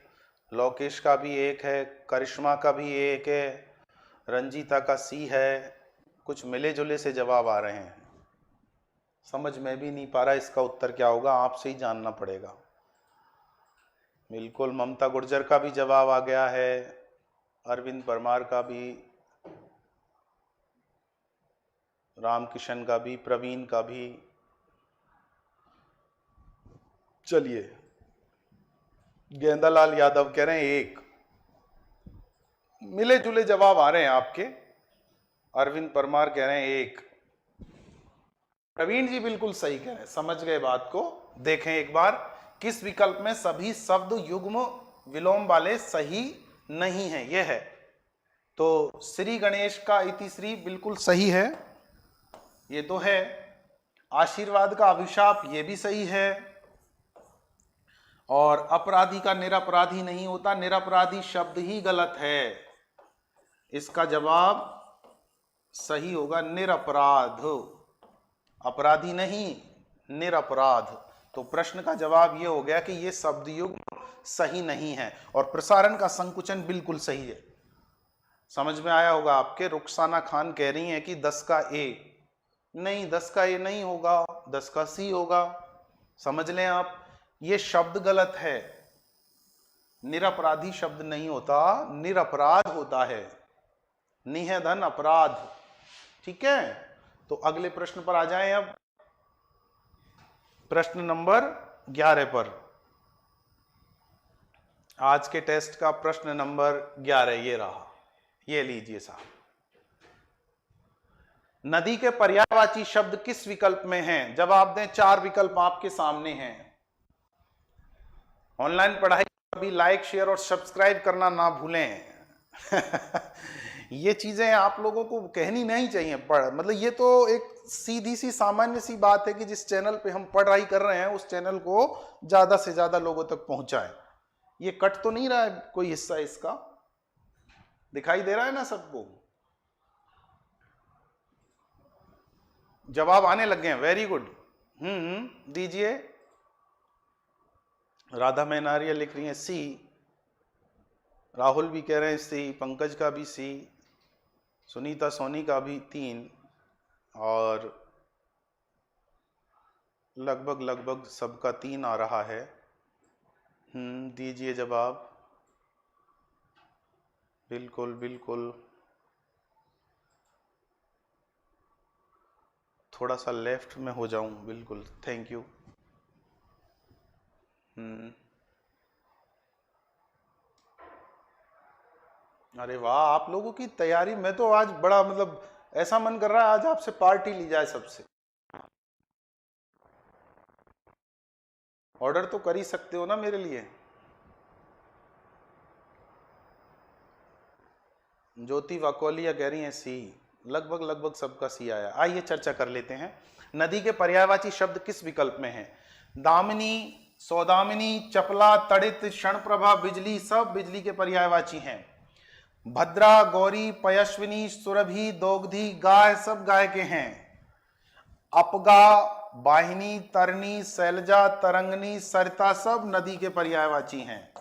लोकेश का भी एक है, करिश्मा का भी एक है, रंजीता का सी है। कुछ मिले जुले से जवाब आ रहे हैं, समझ में भी नहीं पा रहा इसका उत्तर क्या होगा, आपसे ही जानना पड़ेगा। बिल्कुल, ममता गुर्जर का भी जवाब आ गया है, अरविंद परमार का भी, रामकिशन का भी, प्रवीण का भी। चलिए, गेंदालाल यादव कह रहे हैं एक। मिले जुले जवाब आ रहे हैं आपके। अरविंद परमार कह रहे हैं एक। प्रवीण जी बिल्कुल सही कह रहे हैं, समझ गए बात को। देखें एक बार, किस विकल्प में सभी शब्द युग्म विलोम वाले सही नहीं है, यह है। तो श्री गणेश का इतिश्री बिल्कुल सही है, ये तो है। आशीर्वाद का अभिशाप, ये भी सही है। और अपराधी का निरपराधी नहीं होता, निरपराधी शब्द ही गलत है। इसका जवाब सही होगा निरपराध, अपराधी नहीं, निरपराध। तो प्रश्न का जवाब यह हो गया कि यह शब्द युग्म सही नहीं है। और प्रसारण का संकुचन बिल्कुल सही है। समझ में आया होगा आपके। रुखसाना खान कह रही हैं कि 10 का ए नहीं, 10 का ए नहीं होगा, 10 का सी होगा। समझ लें आप, ये शब्द गलत है। निरपराधी शब्द नहीं होता, निरपराध होता है, निह धन अपराध, ठीक है। तो अगले प्रश्न पर आ जाएं अब, प्रश्न नंबर 11 पर। आज के टेस्ट का प्रश्न नंबर 11 ये रहा, ये लीजिए साहब। नदी के पर्यायवाची शब्द किस विकल्प में हैं। जवाब दें, 4 विकल्प आपके सामने हैं। ऑनलाइन पढ़ाई अभी लाइक, शेयर और सब्सक्राइब करना ना भूलें। ये चीजें आप लोगों को कहनी नहीं चाहिए, मतलब ये तो एक सीधी सी सामान्य सी बात है कि जिस चैनल पे हम पढ़ाई कर रहे हैं उस चैनल को ज्यादा से ज्यादा लोगों तक पहुंचाएं। ये कट तो नहीं रहा है कोई हिस्सा इसका, दिखाई दे रहा है ना सबको। जवाब आने लग गए हैं, वेरी गुड। दीजिए। राधा मैनारिया लिख रही है सी, राहुल भी कह रहे हैं सी, पंकज का भी सी, सुनीता सोनी का भी 3, और लगभग लगभग सबका 3 आ रहा है। दीजिए जवाब। बिल्कुल बिल्कुल, थोड़ा सा लेफ्ट में हो जाऊं, बिल्कुल, थैंक यू। अरे वाह, आप लोगों की तैयारी, मैं तो आज बड़ा मतलब ऐसा मन कर रहा है आज आपसे पार्टी ली जाए सबसे। ऑर्डर तो कर ही सकते हो ना मेरे लिए। ज्योति वाकोलिया कह रही है सी। लगभग लगभग सबका सी आया। आइए चर्चा कर लेते हैं। नदी के पर्यायवाची शब्द किस विकल्प में है? दामिनी, सौदामिनी, चपला, तड़ित, क्षणप्रभा, बिजली, सब बिजली के पर्यायवाची हैं। भद्रा, गौरी, पयस्विनी, सुरभि, दोग्धी, गाय, सब गाय के हैं। अपगा, वाहिनी, तरनी, शैलजा, तरंगनी, सरिता, सब नदी के पर्यायवाची हैं।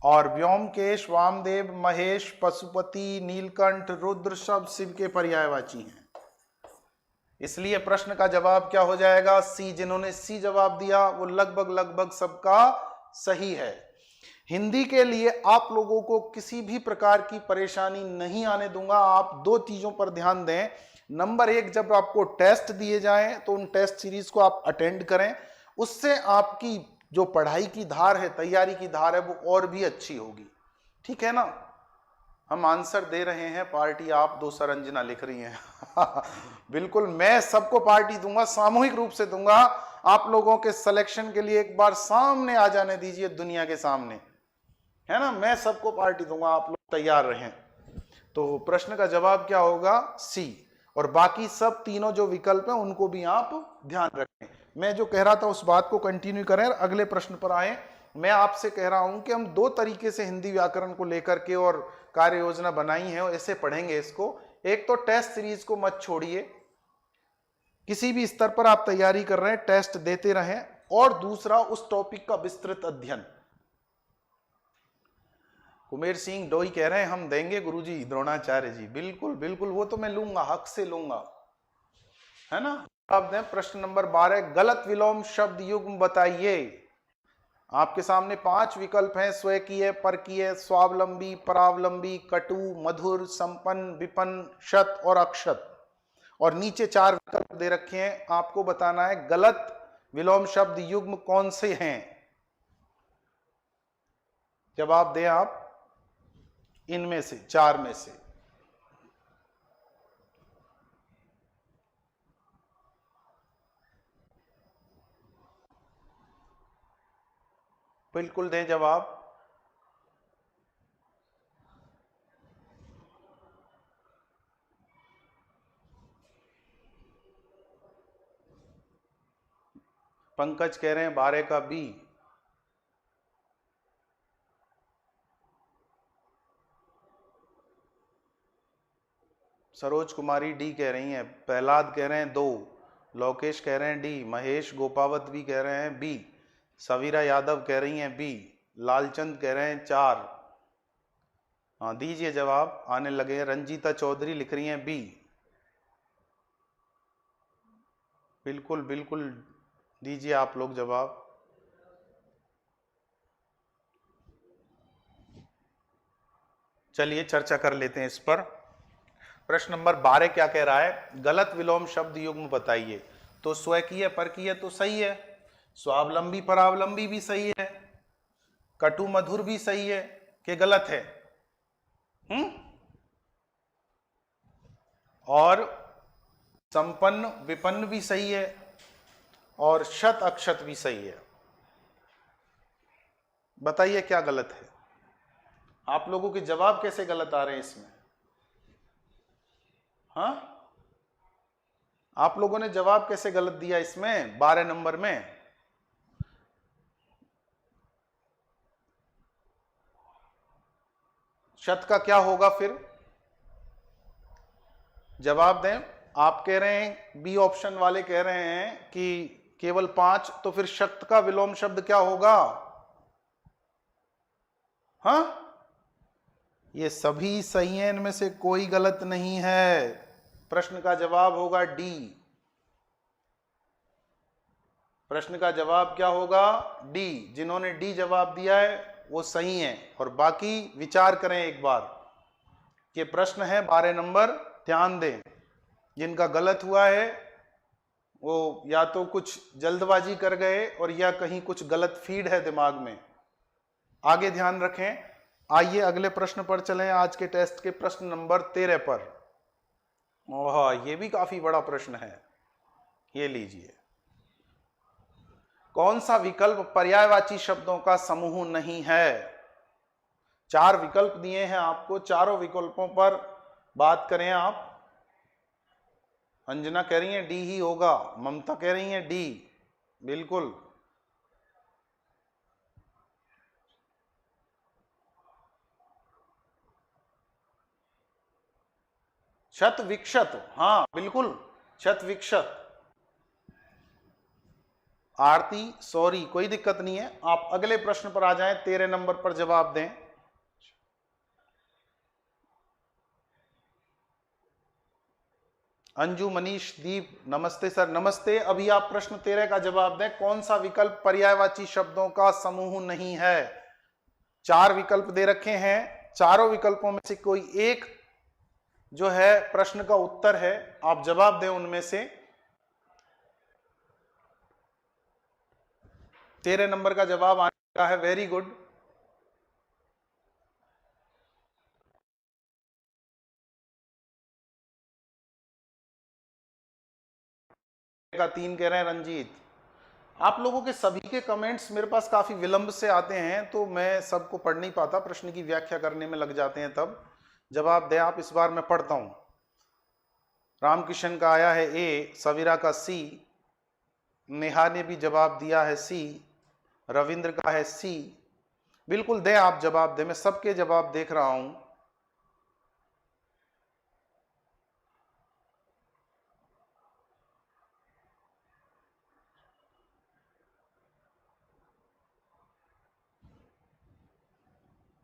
और व्योमकेश, वामदेव, महेश, पशुपति, नीलकंठ, रुद्र, सब शिव के पर्यायवाची हैं। इसलिए प्रश्न का जवाब क्या हो जाएगा? सी। जिन्होंने सी जवाब दिया वो लगभग लगभग सबका सही है। हिंदी के लिए आप लोगों को किसी भी प्रकार की परेशानी नहीं आने दूंगा। आप दो चीजों पर ध्यान दें। नंबर एक, जब आपको टेस्ट दिए जाएं तो उन टेस्ट सीरीज को आप अटेंड करें। उससे आपकी जो पढ़ाई की धार है, तैयारी की धार है, वो और भी अच्छी होगी। ठीक है ना? हम आंसर दे रहे हैं, पार्टी आप दो, सरंजना लिख रही हैं। बिल्कुल, मैं सबको पार्टी दूंगा, सामूहिक रूप से दूंगा। आप लोगों के सिलेक्शन के लिए एक बार सामने आ जाने दीजिए, दुनिया के सामने, है ना? मैं सबको पार्टी दूंगा, आप लोग तैयार रहें। तो प्रश्न का जवाब क्या होगा? सी। और बाकी सब तीनों जो विकल्प हैं उनको भी आप ध्यान रखें। मैं जो कह रहा था उस बात को कंटिन्यू करें, अगले प्रश्न पर आए। मैं आपसे कह रहा हूं कि हम दो तरीके से हिंदी व्याकरण को लेकर के और कार्य योजना बनाई है, और ऐसे पढ़ेंगे इसको। एक तो टेस्ट सीरीज को मत छोड़िए, किसी भी स्तर पर आप तैयारी कर रहे हैं टेस्ट देते रहें। और दूसरा, उस टॉपिक का विस्तृत अध्ययन। कुमेर सिंह डोई कह रहे हैं हम देंगे गुरुजी द्रोणाचार्य जी। बिल्कुल बिल्कुल, वो तो मैं लूंगा, हक से लूंगा, है ना? अब दें प्रश्न नंबर 12, गलत विलोम शब्द युग्म बताइए। आपके सामने 5 विकल्प हैं: स्वकीय, परकीय, स्वावलंबी, परावलंबी, कटु, मधुर, संपन्न, विपन्न, शत और अक्षत। और नीचे 4 विकल्प दे रखे हैं, आपको बताना है गलत विलोम शब्द युग्म कौन से हैं। जवाब दें आप इनमें से, 4 में से। बिल्कुल दें जवाब। पंकज कह रहे हैं 12 का बी। सरोज कुमारी डी कह रही हैं। प्रहलाद कह रहे हैं 2। लोकेश कह रहे हैं डी। महेश गोपावत भी कह रहे हैं बी। सवीरा यादव कह रही हैं बी। लालचंद कह रहे हैं 4। हाँ, दीजिए जवाब, आने लगे। रंजीता चौधरी लिख रही हैं बी। बिल्कुल बिल्कुल, दीजिए आप लोग जवाब। चलिए चर्चा कर लेते हैं इस पर। प्रश्न नंबर 12 क्या कह रहा है? गलत विलोम शब्द युग्म बताइए। तो स्वकीय, परकीय तो सही है, स्वावलंबी, परावलंबी भी सही है, कटु, मधुर भी सही है, कि गलत है? और संपन्न, विपन्न भी सही है, और शत, अक्षत भी सही है। बताइए क्या गलत है? आप लोगों के जवाब कैसे गलत आ रहे हैं इसमें? हाँ, आप लोगों ने जवाब कैसे गलत दिया इसमें 12 नंबर में? शत का क्या होगा फिर? जवाब दें। आप कह रहे हैं, बी ऑप्शन वाले कह रहे हैं कि केवल 5, तो फिर शत का विलोम शब्द क्या होगा? हाँ, ये सभी सही हैं, इनमें से कोई गलत नहीं है। प्रश्न का जवाब होगा डी। प्रश्न का जवाब क्या होगा? डी। जिन्होंने डी जवाब दिया है वो सही है। और बाकी विचार करें एक बार। ये प्रश्न है 12 नंबर, ध्यान दें। जिनका गलत हुआ है वो या तो कुछ जल्दबाजी कर गए, और या कहीं कुछ गलत फीड है दिमाग में। आगे ध्यान रखें। आइए अगले प्रश्न पर चलें, आज के टेस्ट के प्रश्न नंबर 13 पर। ओह, ये भी काफी बड़ा प्रश्न है। ये लीजिए, कौन सा विकल्प पर्यायवाची शब्दों का समूह नहीं है? 4 विकल्प दिए हैं आपको, चारों विकल्पों पर बात करें आप। अंजना कह रही है डी ही होगा, ममता कह रही है डी, बिल्कुल। शत विक्षत, हाँ बिल्कुल, शत विक्षत। आरती सॉरी, कोई दिक्कत नहीं है, आप अगले प्रश्न पर आ जाएं, 13 नंबर पर जवाब दें। अंजू, मनीष, दीप, नमस्ते सर। नमस्ते। अभी आप प्रश्न 13 का जवाब दें, कौन सा विकल्प पर्यायवाची शब्दों का समूह नहीं है? 4 विकल्प दे रखे हैं, चारों विकल्पों में से कोई एक जो है प्रश्न का उत्तर है, आप जवाब दें उनमें से। 13 नंबर का जवाब आने का है, वेरी गुड। का 3 कह रहे हैं रंजीत। आप लोगों के सभी के कमेंट्स मेरे पास काफी विलंब से आते हैं, तो मैं सबको पढ़ नहीं पाता, प्रश्न की व्याख्या करने में लग जाते हैं, तब जवाब दें आप। इस बार मैं पढ़ता हूं। रामकिशन का आया है ए, सवीरा का सी, नेहा ने भी जवाब दिया है सी, रविंद्र का है सी। बिल्कुल दें आप जवाब दें, मैं सबके जवाब देख रहा हूं।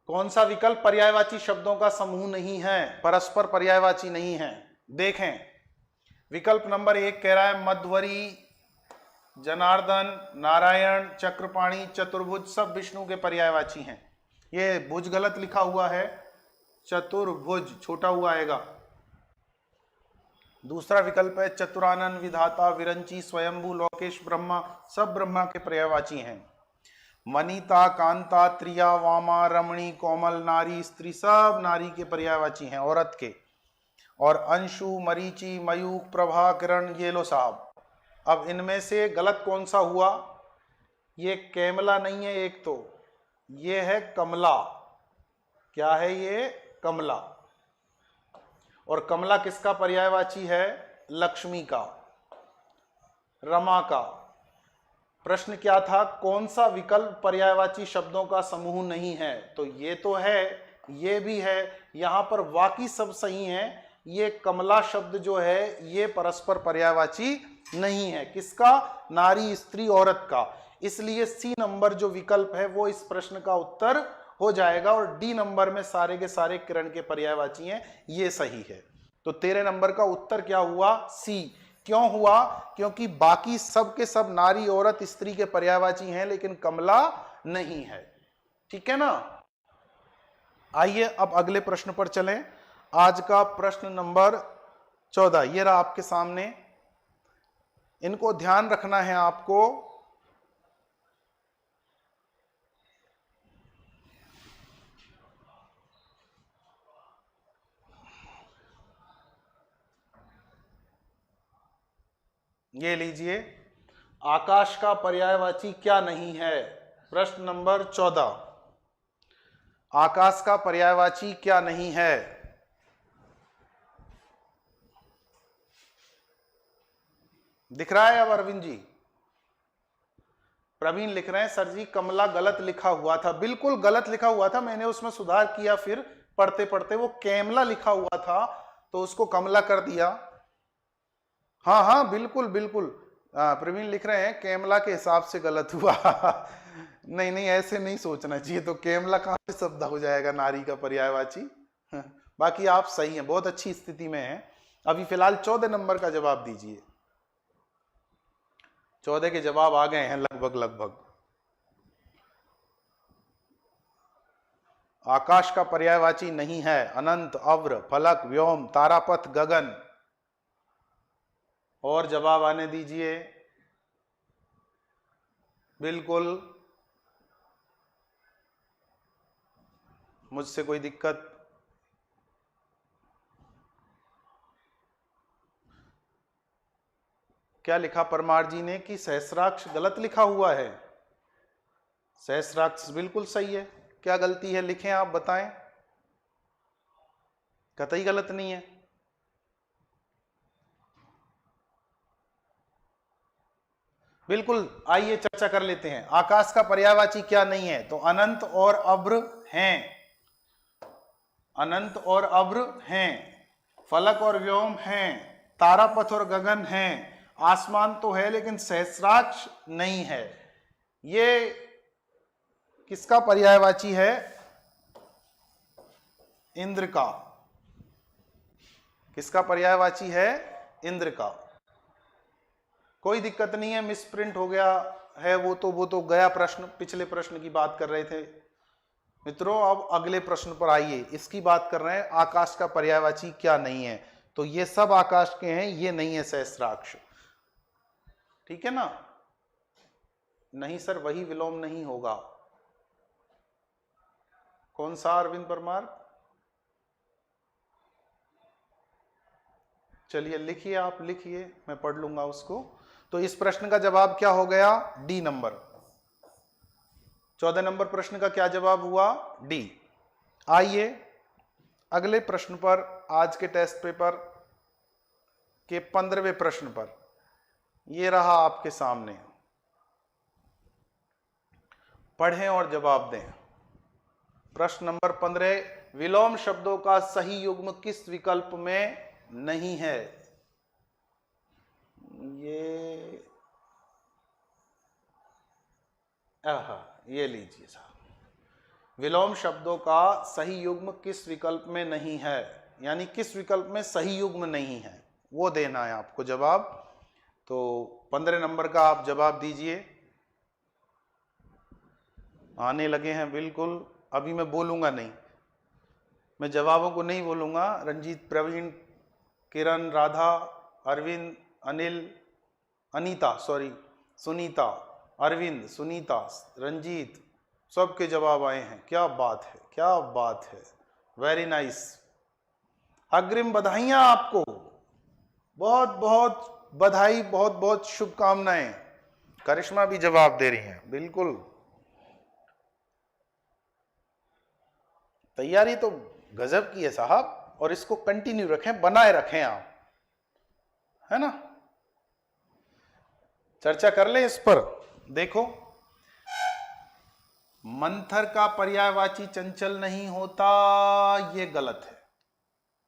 कौन सा विकल्प पर्यायवाची शब्दों का समूह नहीं है, परस्पर पर्यायवाची नहीं है? देखें, विकल्प नंबर 1 कह रहा है मध्वरी, जनार्दन, नारायण, चक्रपाणी, चतुर्भुज सब विष्णु के पर्यायवाची हैं। ये भुज गलत लिखा हुआ है, चतुर्भुज छोटा हुआ आएगा। दूसरा विकल्प है चतुरानन, विधाता, विरंची, स्वयंभू, लोकेश, ब्रह्मा सब ब्रह्मा के पर्यायवाची हैं। वनिता, कांता, त्रिया, वामा, रमणी, कोमल, नारी, स्त्री सब नारी के पर्यायवाची हैं, औरत के। और अंशु, मरीचि, मयूख, प्रभा, किरण, ये लो साहब। अब इनमें से गलत कौन सा हुआ? ये कैमला नहीं है, एक तो ये है कमला। क्या है ये? कमला। और कमला किसका पर्यायवाची है? लक्ष्मी का, रमा का। प्रश्न क्या था? कौन सा विकल्प पर्यायवाची शब्दों का समूह नहीं है? तो ये तो है, ये भी है, यहां पर बाकी सब सही है। ये कमला शब्द जो है ये परस्पर पर्यायवाची नहीं है। किसका? नारी, स्त्री, औरत का। इसलिए सी नंबर जो विकल्प है वो इस प्रश्न का उत्तर हो जाएगा, और डी नंबर में सारे के सारे किरण के पर्यायवाची हैं, ये सही है। तो 13 नंबर का उत्तर क्या हुआ? सी। क्यों हुआ? क्योंकि बाकी सब के सब नारी, औरत, स्त्री के पर्यायवाची हैं, लेकिन कमला नहीं है। ठीक है ना? आइए अब अगले प्रश्न पर चलें। आज का प्रश्न नंबर 14 ये रहा आपके सामने। इनको ध्यान रखना है आपको। ये लीजिए, आकाश का पर्यायवाची क्या नहीं है? प्रश्न नंबर 14, आकाश का पर्यायवाची क्या नहीं है? दिख रहा है अब अरविंद जी? प्रवीण लिख रहे हैं सर जी कमला गलत लिखा हुआ था। बिल्कुल गलत लिखा हुआ था, मैंने उसमें सुधार किया, फिर पढ़ते पढ़ते वो कैमला लिखा हुआ था तो उसको कमला कर दिया। हाँ हाँ बिल्कुल बिल्कुल, प्रवीण लिख रहे हैं कैमला के हिसाब से गलत हुआ। नहीं नहीं, ऐसे नहीं सोचना चाहिए, तो कैमला कहाँ से शब्द हो जाएगा नारी का पर्यायवाची। बाकी आप सही हैं, बहुत अच्छी स्थिति में हैं। अभी फिलहाल 14 नंबर का जवाब दीजिए। 14 के जवाब आ गए हैं लगभग लगभग। आकाश का पर्यायवाची नहीं है अनंत, अव्र, फलक, व्योम, तारापथ, गगन। और जवाब आने दीजिए। बिल्कुल मुझसे कोई दिक्कत? क्या लिखा परमार जी ने कि सहस्राक्ष गलत लिखा हुआ है? सहस्राक्ष बिल्कुल सही है। क्या गलती है लिखें, आप बताएं। कतई गलत नहीं है। बिल्कुल, आइए चर्चा कर लेते हैं। आकाश का पर्यायवाची क्या नहीं है? तो अनंत और अभ्र हैं। अनंत और अभ्र हैं। फलक और व्योम हैं। तारापथ और गगन हैं। आसमान तो है लेकिन सहस्राक्ष नहीं है। ये किसका पर्यायवाची है? इंद्र का। किसका पर्यायवाची है? इंद्र का। कोई दिक्कत नहीं है, मिस प्रिंट हो गया है वो तो गया प्रश्न, पिछले प्रश्न की बात कर रहे थे मित्रों। अब अगले प्रश्न पर आइए, इसकी बात कर रहे हैं आकाश का पर्यायवाची क्या नहीं है। तो ये सब आकाश के हैं, ये नहीं है सहस्राक्ष, ठीक है ना? नहीं सर, वही विलोम नहीं होगा। कौन सा अरविंद परमार? चलिए लिखिए, आप लिखिए, मैं पढ़ लूंगा उसको। तो इस प्रश्न का जवाब क्या हो गया? D number. 14 नंबर प्रश्न का क्या जवाब हुआ? डी। आइए अगले प्रश्न पर, आज के टेस्ट पेपर के 15वें प्रश्न पर। ये रहा आपके सामने, पढ़ें और जवाब दें। प्रश्न नंबर 15, विलोम शब्दों का सही युग्म किस विकल्प में नहीं है? ये लीजिए साहब, विलोम शब्दों का सही युग्म किस विकल्प में नहीं है, यानी किस विकल्प में सही युग्म नहीं है, वो देना है आपको जवाब। तो 15 नंबर का आप जवाब दीजिए। आने लगे हैं बिल्कुल। अभी मैं बोलूंगा नहीं, मैं जवाबों को नहीं बोलूंगा। रंजीत, प्रवीण, किरण, राधा, अरविंद, अनिल, अनीता, सॉरी, सुनीता, अरविंद, सुनीता, रंजीत, सबके जवाब आए हैं। क्या बात है, क्या बात है, वेरी नाइस। अग्रिम बधाइयां आपको, बहुत बहुत बधाई, बहुत बहुत शुभकामनाएं। करिश्मा भी जवाब दे रही हैं, बिल्कुल। तैयारी तो गजब की है साहब, और इसको कंटिन्यू रखें, बनाए रखें आप, है ना? चर्चा कर लें इस पर। देखो, मंथर का पर्यायवाची चंचल नहीं होता, ये गलत है।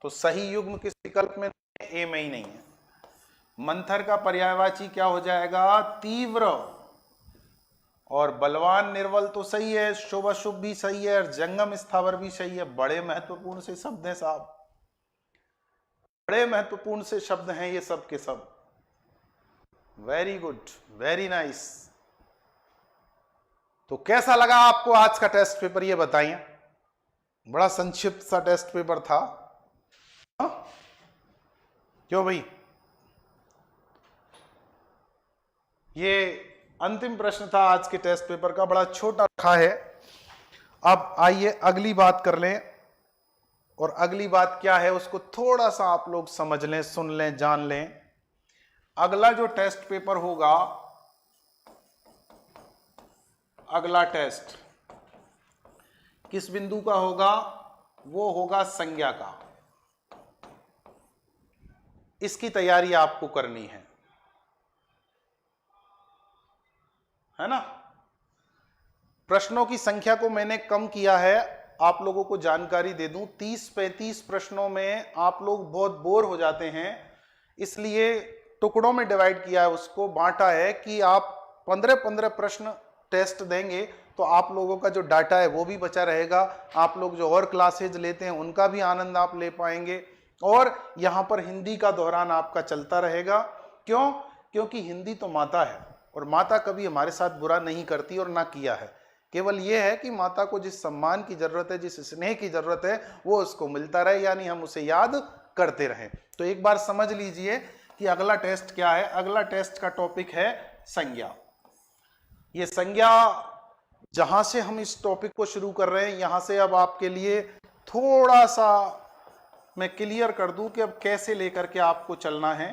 तो सही युग्म किस विकल्प में? ए में ही नहीं है। मंथर का पर्यायवाची क्या हो जाएगा? तीव्र। और बलवान, निर्बल तो सही है, शुभ अशुभ भी सही है, और जंगम स्थावर भी सही है। बड़े महत्वपूर्ण से शब्द हैं साहब, बड़े महत्वपूर्ण से शब्द हैं ये सब के सब। Very good, very nice. तो कैसा लगा आपको आज का टेस्ट पेपर, ये बताइए। बड़ा संक्षिप्त सा टेस्ट पेपर था, हा? क्यों भाई? ये अंतिम प्रश्न था आज के टेस्ट पेपर का, बड़ा छोटा रखा है। अब आइए अगली बात कर लें, और अगली बात क्या है उसको थोड़ा सा आप लोग समझ लें, सुन लें, जान लें। अगला जो टेस्ट पेपर होगा, अगला टेस्ट किस बिंदु का होगा? वो होगा संज्ञा का। इसकी तैयारी आपको करनी है ना? प्रश्नों की संख्या को मैंने कम किया है, आप लोगों को जानकारी दे दूं, 30-35 प्रश्नों में आप लोग बहुत बोर हो जाते हैं, इसलिए टुकड़ों में डिवाइड किया है, उसको बांटा है कि आप 15-15 प्रश्न टेस्ट देंगे तो आप लोगों का जो डाटा है वो भी बचा रहेगा। आप लोग जो और क्लासेज लेते हैं उनका भी आनंद आप ले पाएंगे, और यहां पर हिंदी का दोहरान आपका चलता रहेगा। क्यों? क्योंकि हिंदी तो माता है, और माता कभी हमारे साथ बुरा नहीं करती और ना किया है। केवल यह है कि माता को जिस सम्मान की जरूरत है, जिस स्नेह की जरूरत है, वो उसको मिलता रहे, यानी हम उसे याद करते रहें। तो एक बार समझ लीजिए कि अगला टेस्ट क्या है। अगला टेस्ट का टॉपिक है संज्ञा। ये संज्ञा जहां से हम इस टॉपिक को शुरू कर रहे हैं, यहां से अब आपके लिए थोड़ा सा मैं क्लियर कर दूं कि अब कैसे लेकर के आपको चलना है।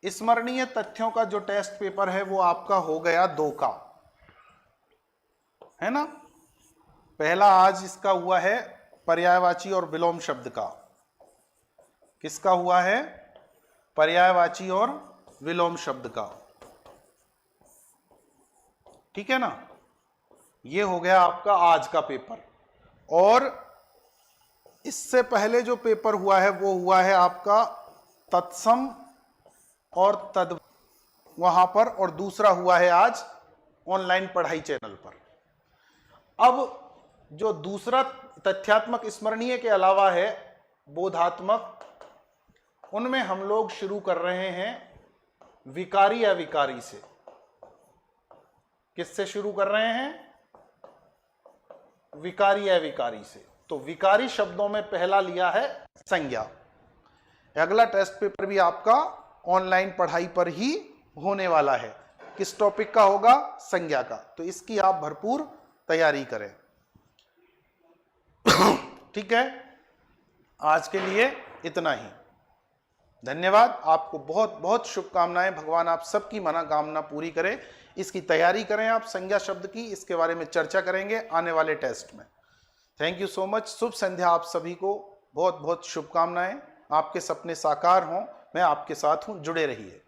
स्मरणीय तथ्यों का जो टेस्ट पेपर है वो आपका हो गया 2 का, है ना। पहला आज इसका हुआ है पर्यायवाची और विलोम शब्द का। किसका हुआ है? पर्यायवाची और विलोम शब्द का, ठीक है ना। ये हो गया आपका आज का पेपर। और इससे पहले जो पेपर हुआ है वो हुआ है आपका तत्सम और तद वहां पर, और दूसरा हुआ है आज ऑनलाइन पढ़ाई चैनल पर। अब जो दूसरा तथ्यात्मक स्मरणीय के अलावा है बोधात्मक, उनमें हम लोग शुरू कर रहे हैं विकारी अविकारी से। किससे शुरू कर रहे हैं? विकारी अविकारी से। तो विकारी शब्दों में पहला लिया है संज्ञा। अगला टेस्ट पेपर भी आपका ऑनलाइन पढ़ाई पर ही होने वाला है। किस टॉपिक का होगा? संज्ञा का। तो इसकी आप भरपूर तैयारी करें, ठीक है। आज के लिए इतना ही। धन्यवाद। आपको बहुत बहुत शुभकामनाएं। भगवान आप सबकी मनोकामना पूरी करे। इसकी तैयारी करें आप संज्ञा शब्द की, इसके बारे में चर्चा करेंगे आने वाले टेस्ट में। Thank you so much. शुभ संध्या आप सभी को। बहुत बहुत शुभकामनाएं। आपके सपने साकार हों। मैं आपके साथ हूं, जुड़े रहिए।